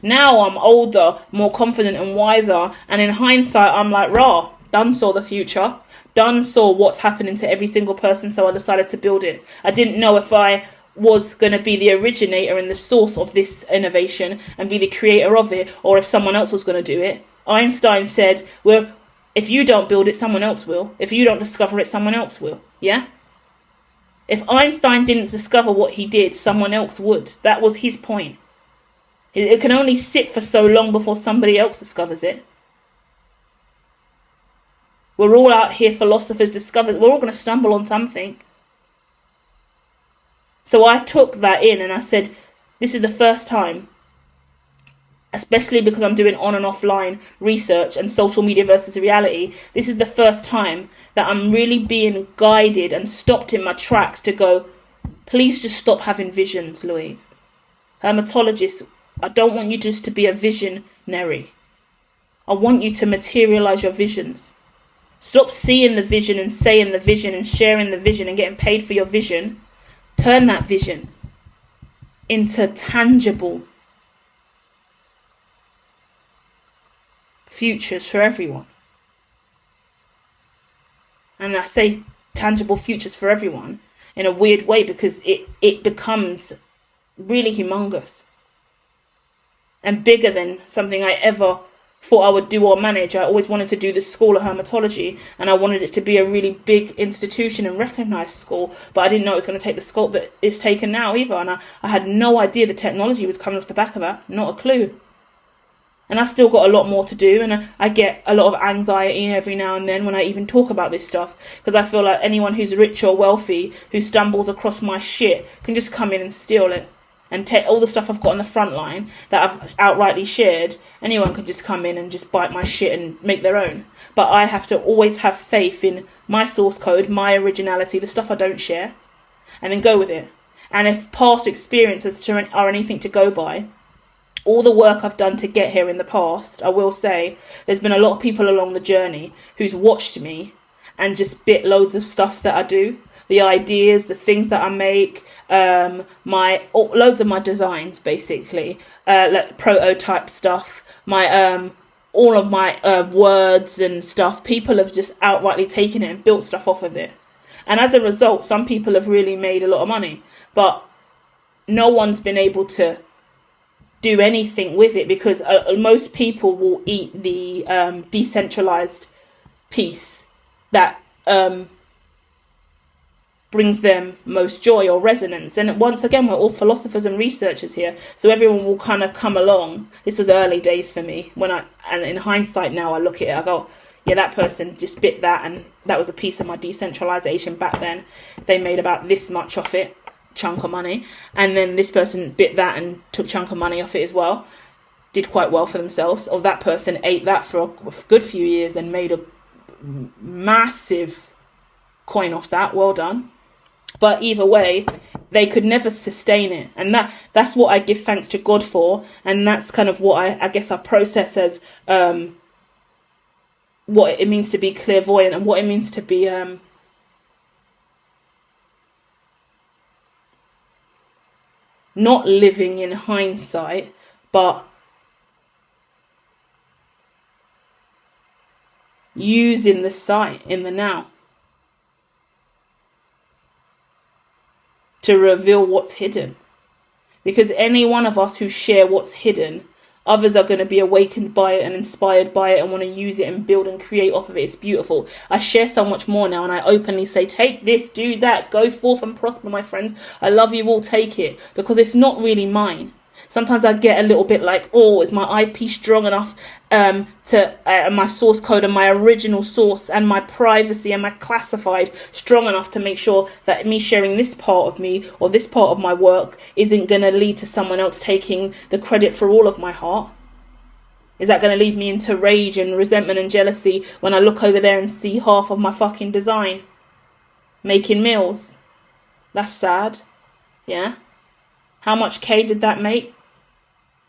Now I'm older, more confident and wiser. And in hindsight, I'm like, rah. Done saw the future, done saw what's happening to every single person, so I decided to build it. I didn't know if I was going to be the originator and the source of this innovation and be the creator of it, or if someone else was going to do it. Einstein said, well, if you don't build it, someone else will. If you don't discover it, someone else will. Yeah? If Einstein didn't discover what he did, someone else would. That was his point. It can only sit for so long before somebody else discovers it. We're all out here, philosophers, discovered. We're all going to stumble on something. So I took that in and I said, this is the first time, especially because I'm doing on and offline research and social media versus reality, this is the first time that I'm really being guided and stopped in my tracks to go, please just stop having visions, Louise. Hermitologist, I don't want you just to be a visionary. I want you to materialize your visions. Stop seeing the vision and saying the vision and sharing the vision and getting paid for your vision. Turn that vision into tangible futures for everyone. And I say tangible futures for everyone in a weird way because it becomes really humongous. and bigger than something I ever thought I would do or manage. I always wanted to do the School of Hermitology, and I wanted it to be a really big institution and recognised school, but I didn't know it was going to take the scope that it's taken now either, and I had no idea the technology was coming off the back of that, not a clue. And I still got a lot more to do, and I get a lot of anxiety every now and then when I even talk about this stuff, because I feel like anyone who's rich or wealthy who stumbles across my shit can just come in and steal it. And take all the stuff I've got on the front line that I've outrightly shared. Anyone could just come in and just bite my shit and make their own. But I have to always have faith in my source code, my originality, the stuff I don't share, and then go with it. And if past experiences are anything to go by, all the work I've done to get here in the past, I will say, there's been a lot of people along the journey who's watched me and just bit loads of stuff that I do. The ideas, the things that I make, loads of my designs, basically, like prototype stuff, all of my words and stuff. People have just outrightly taken it and built stuff off of it. And as a result, some people have really made a lot of money, but no one's been able to do anything with it, because most people will eat the decentralized piece that brings them most joy or resonance. And once again, we're all philosophers and researchers here, so everyone will kind of come along. This was early days for me, and in hindsight now I look at it, I go, yeah, that person just bit that, and that was a piece of my decentralization back then. They made about this much off it, chunk of money, and then this person bit that and took chunk of money off it as well, did quite well for themselves, or that person ate that for a good few years and made a massive coin off that. Well done. But either way, they could never sustain it. And that's what I give thanks to God for. And that's kind of what I guess I process as what it means to be clairvoyant, and what it means to be not living in hindsight, but using the sight in the now to reveal what's hidden. Because any one of us who share what's hidden, others are going to be awakened by it and inspired by it and want to use it and build and create off of it. It's beautiful. I share so much more now, and I openly say, take this, do that, go forth and prosper, my friends. I love you all, take it, because it's not really mine. Sometimes I get a little bit like, oh, is my IP strong enough to my source code and my original source and my privacy and my classified strong enough to make sure that me sharing this part of me or this part of my work isn't going to lead to someone else taking the credit for all of my heart? Is that going to lead me into rage and resentment and jealousy when I look over there and see half of my fucking design making meals? That's sad. Yeah. How much K did that make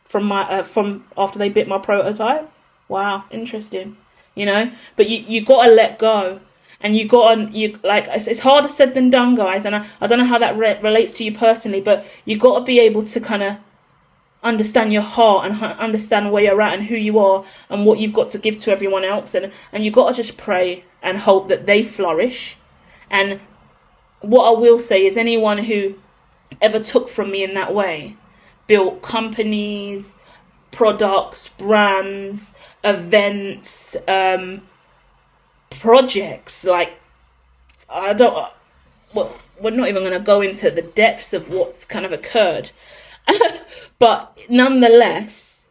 from after they bit my prototype? Wow, interesting. You know, but you gotta let go, and it's harder said than done, guys. And I don't know how that relates to you personally, but you gotta be able to kind of understand your heart and understand where you're at and who you are and what you've got to give to everyone else, and you gotta just pray and hope that they flourish. And what I will say is, anyone who ever took from me in that way, built companies, products, brands, events, projects, like, we're not even going to go into the depths of what's kind of occurred, but nonetheless,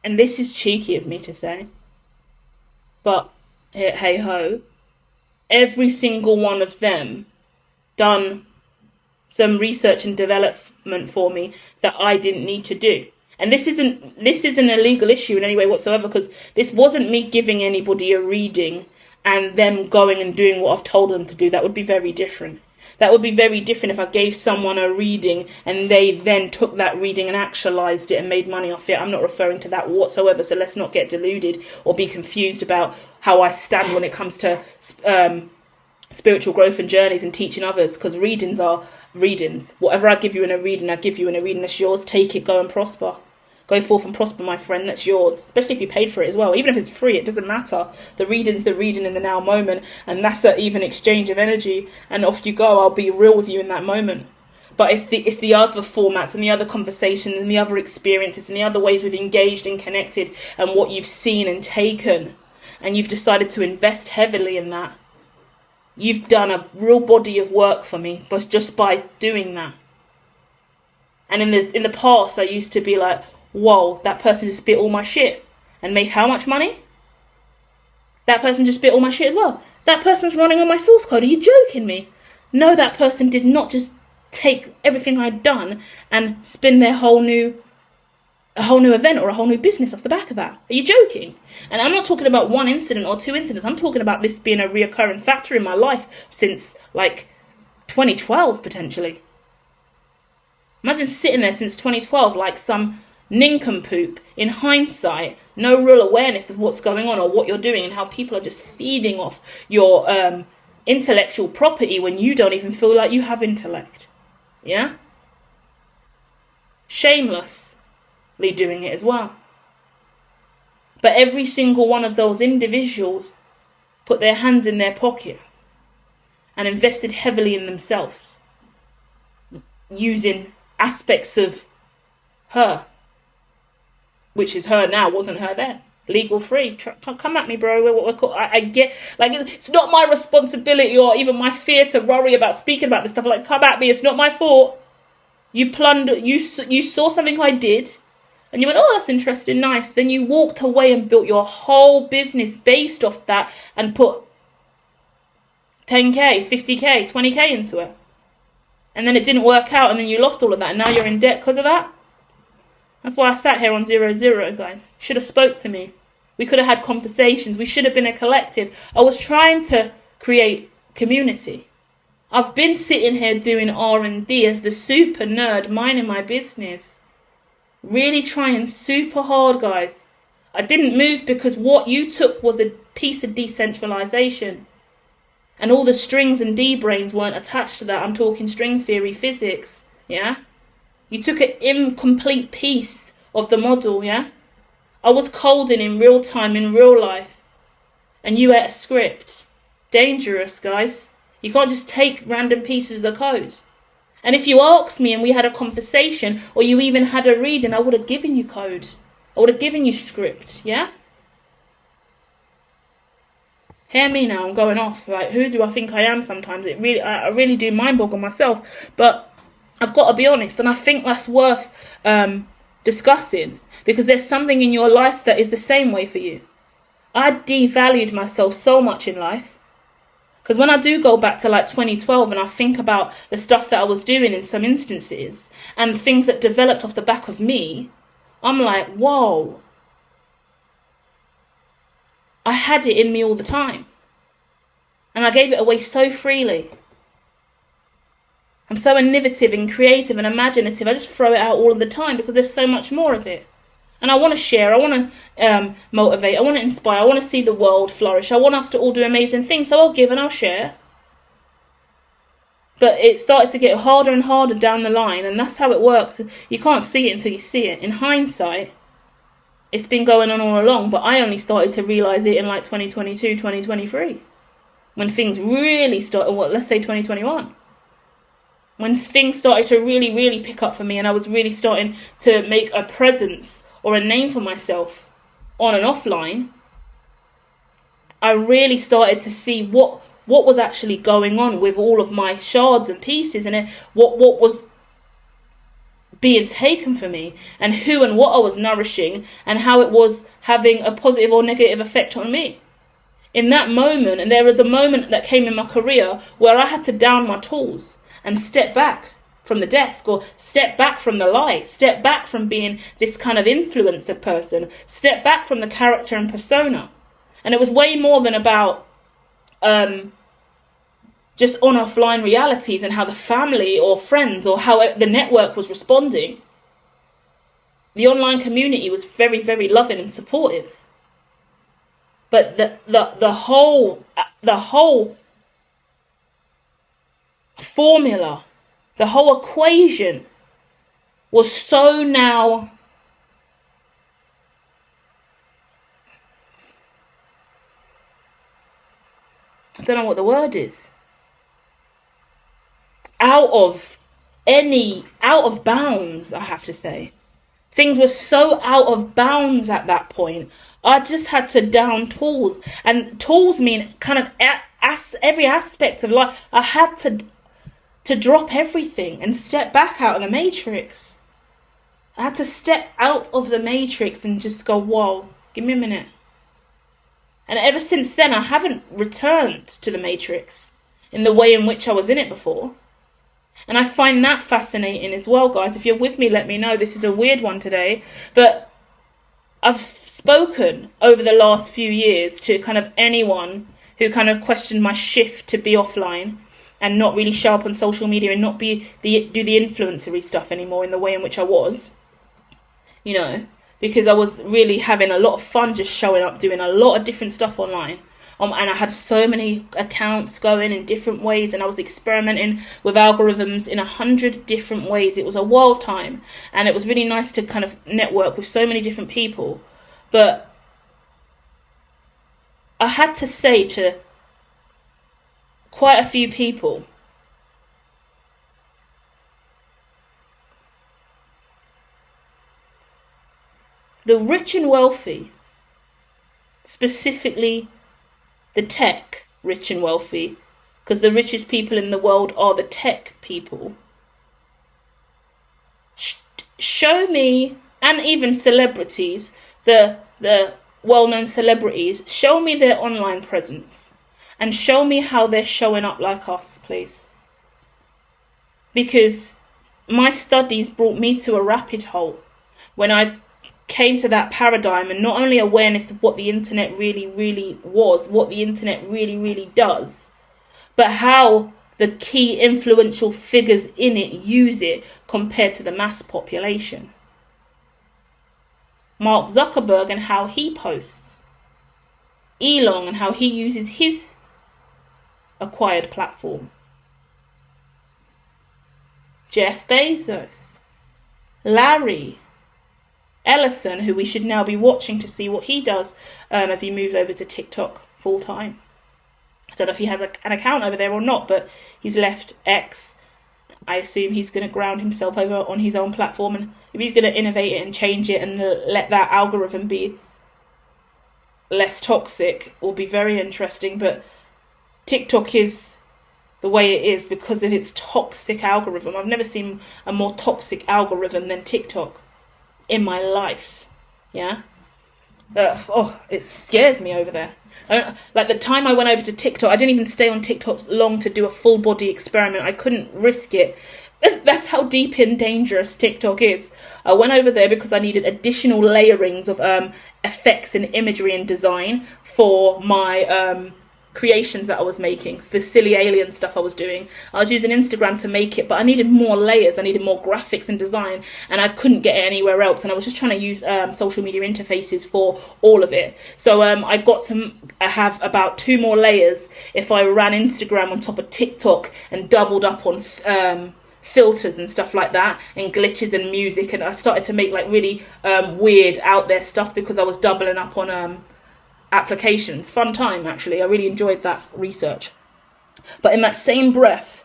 and this is cheeky of me to say, but hey ho, every single one of them done some research and development for me that I didn't need to do. And this isn't a legal issue in any way whatsoever, because this wasn't me giving anybody a reading and them going and doing what I've told them to do. That would be very different. That would be very different if I gave someone a reading and they then took that reading and actualized it and made money off it. I'm not referring to that whatsoever, so let's not get deluded or be confused about how I stand when it comes to spiritual growth and journeys and teaching others, because readings are readings. Whatever I give you in a reading, I give you in a reading. That's yours. Take it, go and prosper. Go forth and prosper, my friend. That's yours. Especially if you paid for it as well. Even if it's free, it doesn't matter. The reading's the reading in the now moment, and that's an even exchange of energy. And off you go. I'll be real with you in that moment. But it's the other formats and the other conversations and the other experiences and the other ways we've engaged and connected and what you've seen and taken, and you've decided to invest heavily in that. You've done a real body of work for me, but just by doing that. And in the past, I used to be like, whoa, that person just bit all my shit and made how much money? That person just bit all my shit as well. That person's running on my source code. Are you joking me? No, that person did not just take everything I'd done and spin a whole new event or a whole new business off the back of that. Are you joking? And I'm not talking about one incident or two incidents. I'm talking about this being a reoccurring factor in my life since like 2012 potentially. Imagine sitting there since 2012 like some nincompoop in hindsight, no real awareness of what's going on or what you're doing, and how people are just feeding off your intellectual property when you don't even feel like you have intellect. Yeah? Shamelessly doing it as well. But every single one of those individuals put their hands in their pocket and invested heavily in themselves, using aspects of her, which is her now, wasn't her then. Legal free. Come at me, bro. I get, like, it's not my responsibility or even my fear to worry about speaking about this stuff. Like, come at me. It's not my fault. You plundered. You saw something I did, and you went, oh, that's interesting, nice. Then you walked away and built your whole business based off that, and put 10k, 50k, 20k into it, and then it didn't work out, and then you lost all of that, and now you're in debt because of that. That's why I sat here on 0-0, guys. Should have spoke to me. We could have had conversations. We should have been a collective. I was trying to create community. I've been sitting here doing R&D as the super nerd, minding my business. Really trying super hard, guys. I didn't move because what you took was a piece of decentralization. And all the strings and D-brains weren't attached to that. I'm talking string theory, physics, yeah? You took an incomplete piece of the model, yeah? I was coding in real time, in real life. And you ate a script. Dangerous, guys. You can't just take random pieces of code. And if you asked me and we had a conversation, or you even had a reading, I would have given you code. I would have given you script, yeah? Hear me now, I'm going off. Like, who do I think I am sometimes? I really do mind boggle myself. But I've got to be honest, and I think that's worth discussing, because there's something in your life that is the same way for you. I devalued myself so much in life, because when I do go back to like 2012 and I think about the stuff that I was doing in some instances and things that developed off the back of me, I'm like, whoa, I had it in me all the time, and I gave it away so freely. I'm so innovative and creative and imaginative. I just throw it out all of the time because there's so much more of it. And I want to share. I want to motivate. I want to inspire. I want to see the world flourish. I want us to all do amazing things. So I'll give and I'll share. But it started to get harder and harder down the line. And that's how it works. You can't see it until you see it. In hindsight, it's been going on all along. But I only started to realise it in like 2022, 2023. When things really started, let's say 2021. When things started to really, really pick up for me, and I was really starting to make a presence or a name for myself on and offline, I really started to see what was actually going on with all of my shards and pieces, and what was being taken from me, and who and what I was nourishing, and how it was having a positive or negative effect on me. In that moment, and there was a moment that came in my career where I had to down my tools and step back from the desk, or step back from the light, step back from being this kind of influencer person, step back from the character and persona. And it was way more than about just on-offline realities and how the family or friends or how the network was responding. The online community was very, very loving and supportive. But the whole formula, the whole equation was so now I don't know what the word is, out of out of bounds, I have to say. Things were so out of bounds at that point. I just had to down tools. And tools mean kind of every aspect of life. I had to drop everything and step back out of the matrix. I had to step out of the matrix and just go, whoa, give me a minute. And ever since then, I haven't returned to the matrix in the way in which I was in it before. And I find that fascinating as well, guys. If you're with me, let me know. This is a weird one today. But I've spoken over the last few years to kind of anyone who kind of questioned my shift to be offline and not really show up on social media and not do the influencery stuff anymore in the way in which I was. You know, because I was really having a lot of fun just showing up, doing a lot of different stuff online. And I had so many accounts going in different ways, and I was experimenting with algorithms in 100 different ways. It was a wild time, and it was really nice to kind of network with so many different people. But I had to say to quite a few people, the rich and wealthy, specifically the tech rich and wealthy, because the richest people in the world are the tech people. Show me, and even celebrities, the well-known celebrities, show me their online presence and show me how they're showing up like us, please. Because my studies brought me to a rapid halt when I came to that paradigm, and not only awareness of what the internet really was, what the internet really does, but how the key influential figures in it use it compared to the mass population. Mark Zuckerberg and how he posts, Elon and how he uses his acquired platform, Jeff Bezos, Larry Ellison, who we should now be watching to see what he does as he moves over to TikTok full time. I don't know if he has an account over there or not, but he's left X. I assume he's going to ground himself over on his own platform, and if he's going to innovate it and change it and let that algorithm be less toxic, will be very interesting. But TikTok is the way it is because of its toxic algorithm. I've never seen a more toxic algorithm than TikTok in my life. Yeah. It scares me over there. Like the time I went over to TikTok, I didn't even stay on TikTok long to do a full body experiment. I couldn't risk it. That's how deep and dangerous TikTok is. I went over there because I needed additional layerings of effects and imagery and design for my creations that I was making, the silly alien stuff I was doing. I was using Instagram to make it, but I needed more layers, I needed more graphics and design, and I couldn't get it anywhere else, and I was just trying to use social media interfaces for all of it. So I got to have about 2 more layers if I ran Instagram on top of TikTok and doubled up on filters and stuff like that, and glitches and music, and I started to make like really weird out there stuff because I was doubling up on applications. Fun time, actually. I really enjoyed that research. But in that same breath,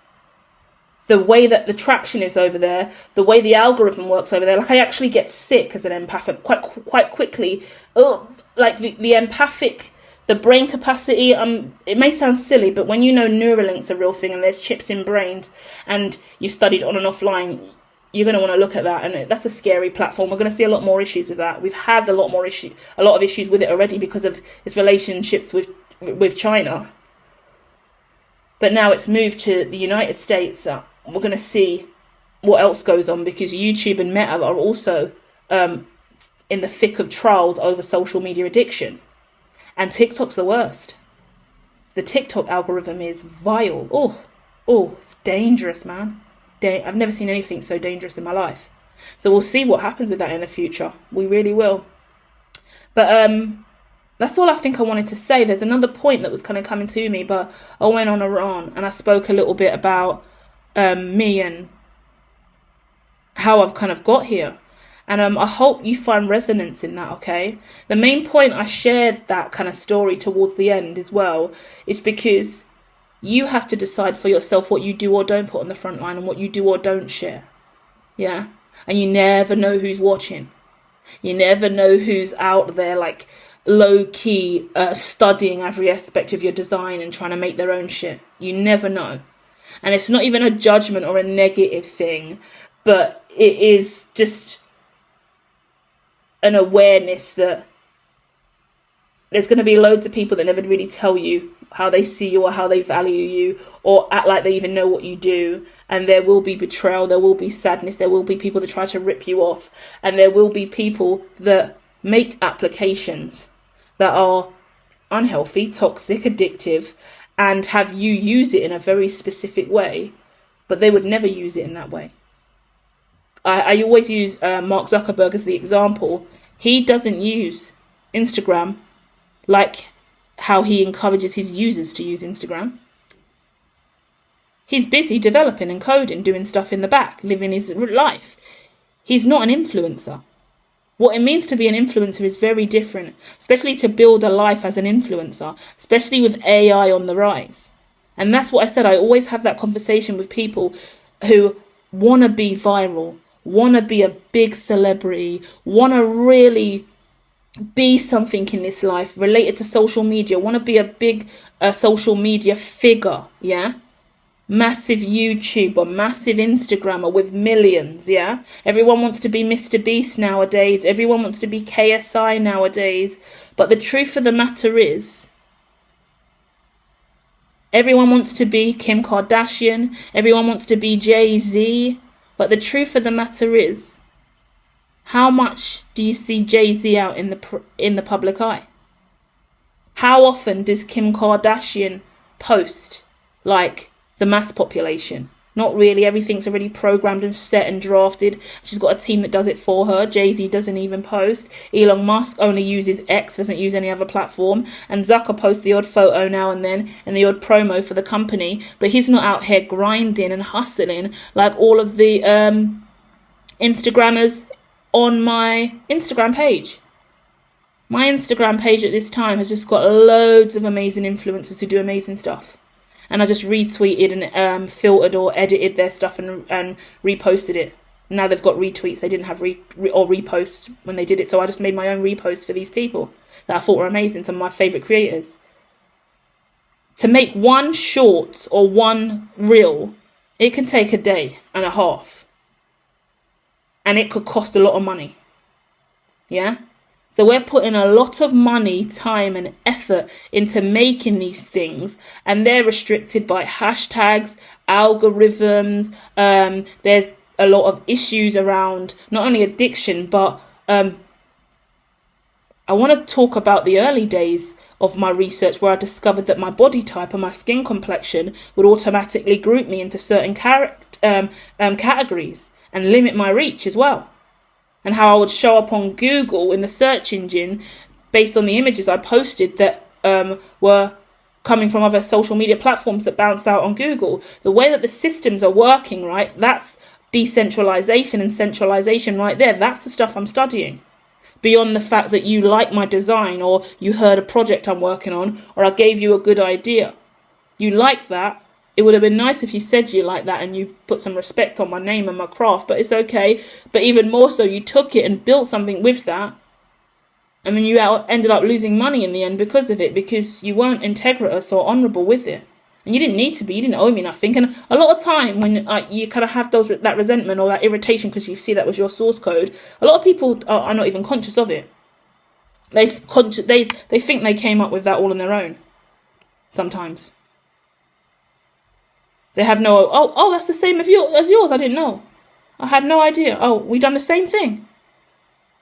the way that the traction is over there, the way the algorithm works over there, like I actually get sick as an empath quite quickly. Like the empathic, the brain capacity, it may sound silly, but when you know Neuralink's a real thing and there's chips in brains and you studied on and offline, you're going to want to look at that, and that's a scary platform. We're going to see a lot more issues with that. We've had a lot of issues with it already because of its relationships with China. But now it's moved to the United States. We're going to see what else goes on because YouTube and Meta are also in the thick of trials over social media addiction. And TikTok's the worst. The TikTok algorithm is vile. Oh, it's dangerous, man. I've never seen anything so dangerous in my life. So we'll see what happens with that in the future. We really will. But that's all I think I wanted to say. There's another point that was kind of coming to me, but I went on and I spoke a little bit about me and how I've kind of got here. And I hope you find resonance in that, okay? The main point I shared that kind of story towards the end as well is because You have to decide for yourself what you do or don't put on the front line and what you do or don't share. Yeah? And you never know who's watching. You never know who's out there, like, low-key studying every aspect of your design and trying to make their own shit. You never know. And it's not even a judgment or a negative thing, but it is just an awareness that there's going to be loads of people that never really tell you how they see you or how they value you or act like they even know what you do. And there will be betrayal, there will be sadness, there will be people that try to rip you off. And there will be people that make applications that are unhealthy, toxic, addictive, and have you use it in a very specific way. But they would never use it in that way. I always use Mark Zuckerberg as the example. He doesn't use Instagram like how he encourages his users to use Instagram. He's busy developing and coding, doing stuff in the back, living his life. He's not an influencer. What it means to be an influencer is very different, especially to build a life as an influencer, especially with AI on the rise. And that's what I said. I always have that conversation with people who want to be viral, want to be a big celebrity, want to really be something in this life related to social media, want to be a big social media figure, yeah? Massive YouTuber, massive Instagrammer with millions, yeah? Everyone wants to be Mr. Beast nowadays. Everyone wants to be KSI nowadays. But the truth of the matter is, everyone wants to be Kim Kardashian. Everyone wants to be Jay-Z. But the truth of the matter is, how much do you see Jay-Z out in the public eye? How often does Kim Kardashian post like the mass population? Not really. Everything's already programmed and set and drafted. She's got a team that does it for her. Jay-Z doesn't even post. Elon Musk only uses X, doesn't use any other platform. And Zucker posts the odd photo now and then and the odd promo for the company. But he's not out here grinding and hustling like all of the Instagrammers on my Instagram page. My Instagram page at this time has just got loads of amazing influencers who do amazing stuff. And I just retweeted and filtered or edited their stuff and reposted it. Now they've got retweets. They didn't have reposts when they did it. So I just made my own reposts for these people that I thought were amazing. Some of my favourite creators. To make one short or one reel, it can take a day and a half. And it could cost a lot of money. Yeah? So we're putting a lot of money, time and effort into making these things, and they're restricted by hashtags, algorithms. There's a lot of issues around not only addiction, but I want to talk about the early days of my research where I discovered that my body type and my skin complexion would automatically group me into certain categories and limit my reach as well. And how I would show up on Google in the search engine based on the images I posted that were coming from other social media platforms that bounce out on Google. The way that the systems are working, right, that's decentralization and centralization right there. That's the stuff I'm studying. Beyond the fact that you like my design or you heard a project I'm working on or I gave you a good idea. You like that. It would have been nice if you said you like that and you put some respect on my name and my craft, but it's okay. But even more so, you took it and built something with that. And then you ended up losing money in the end because of it, because you weren't integritous or honourable with it. And you didn't need to be, you didn't owe me nothing. And a lot of time when you kind of have that resentment or that irritation because you see that was your source code, a lot of people are not even conscious of it. They think they came up with that all on their own sometimes. They have no, oh, that's the same as yours. I didn't know. I had no idea. Oh, we done the same thing.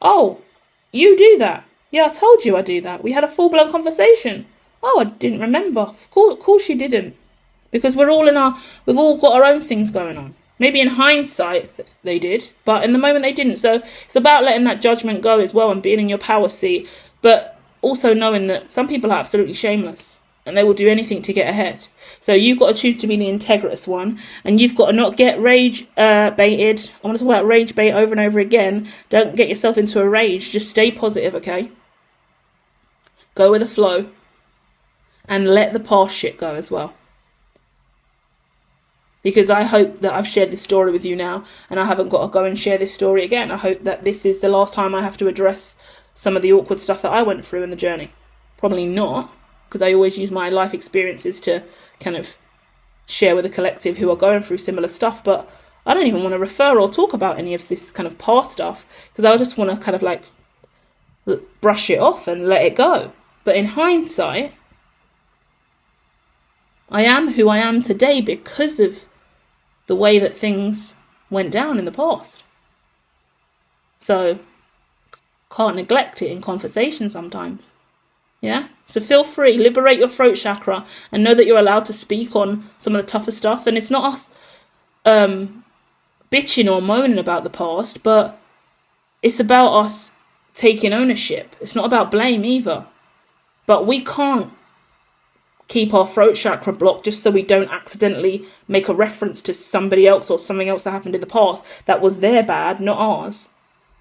Oh, you do that. Yeah, I told you I do that. We had a full-blown conversation. Oh, I didn't remember. Of course you didn't. Because we've all got our own things going on. Maybe in hindsight they did, but in the moment they didn't. So it's about letting that judgment go as well and being in your power seat, but also knowing that some people are absolutely shameless. And they will do anything to get ahead. So you've got to choose to be the integritous one. And you've got to not get rage baited. I want to talk about rage bait over and over again. Don't get yourself into a rage. Just stay positive, okay? Go with the flow. And let the past shit go as well. Because I hope that I've shared this story with you now, and I haven't got to go and share this story again. I hope that this is the last time I have to address some of the awkward stuff that I went through in the journey. Probably not, because I always use my life experiences to kind of share with a collective who are going through similar stuff. But I don't even want to refer or talk about any of this kind of past stuff, because I just want to kind of like brush it off and let it go. But in hindsight, I am who I am today because of the way that things went down in the past. So, can't neglect it in conversation sometimes. Yeah? So feel free, liberate your throat chakra, and know that you're allowed to speak on some of the tougher stuff. And it's not us bitching or moaning about the past, but it's about us taking ownership. It's not about blame either. But we can't keep our throat chakra blocked just so we don't accidentally make a reference to somebody else or something else that happened in the past that was their bad, not ours.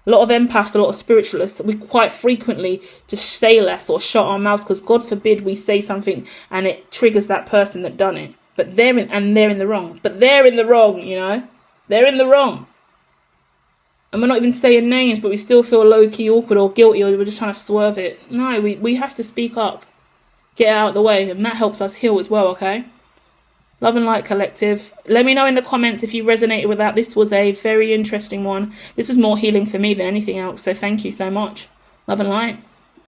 A lot of empaths, a lot of spiritualists, we quite frequently just say less or shut our mouths because God forbid we say something and it triggers that person that done it. But they're in the wrong. But they're in the wrong, you know? They're in the wrong. And we're not even saying names, but we still feel low-key awkward or guilty, or we're just trying to swerve it. No, we have to speak up. Get it out of the way, and that helps us heal as well, okay? Love and light, collective. Let me know in the comments if you resonated with that. This was a very interesting one. This was more healing for me than anything else, so thank you so much. Love and light.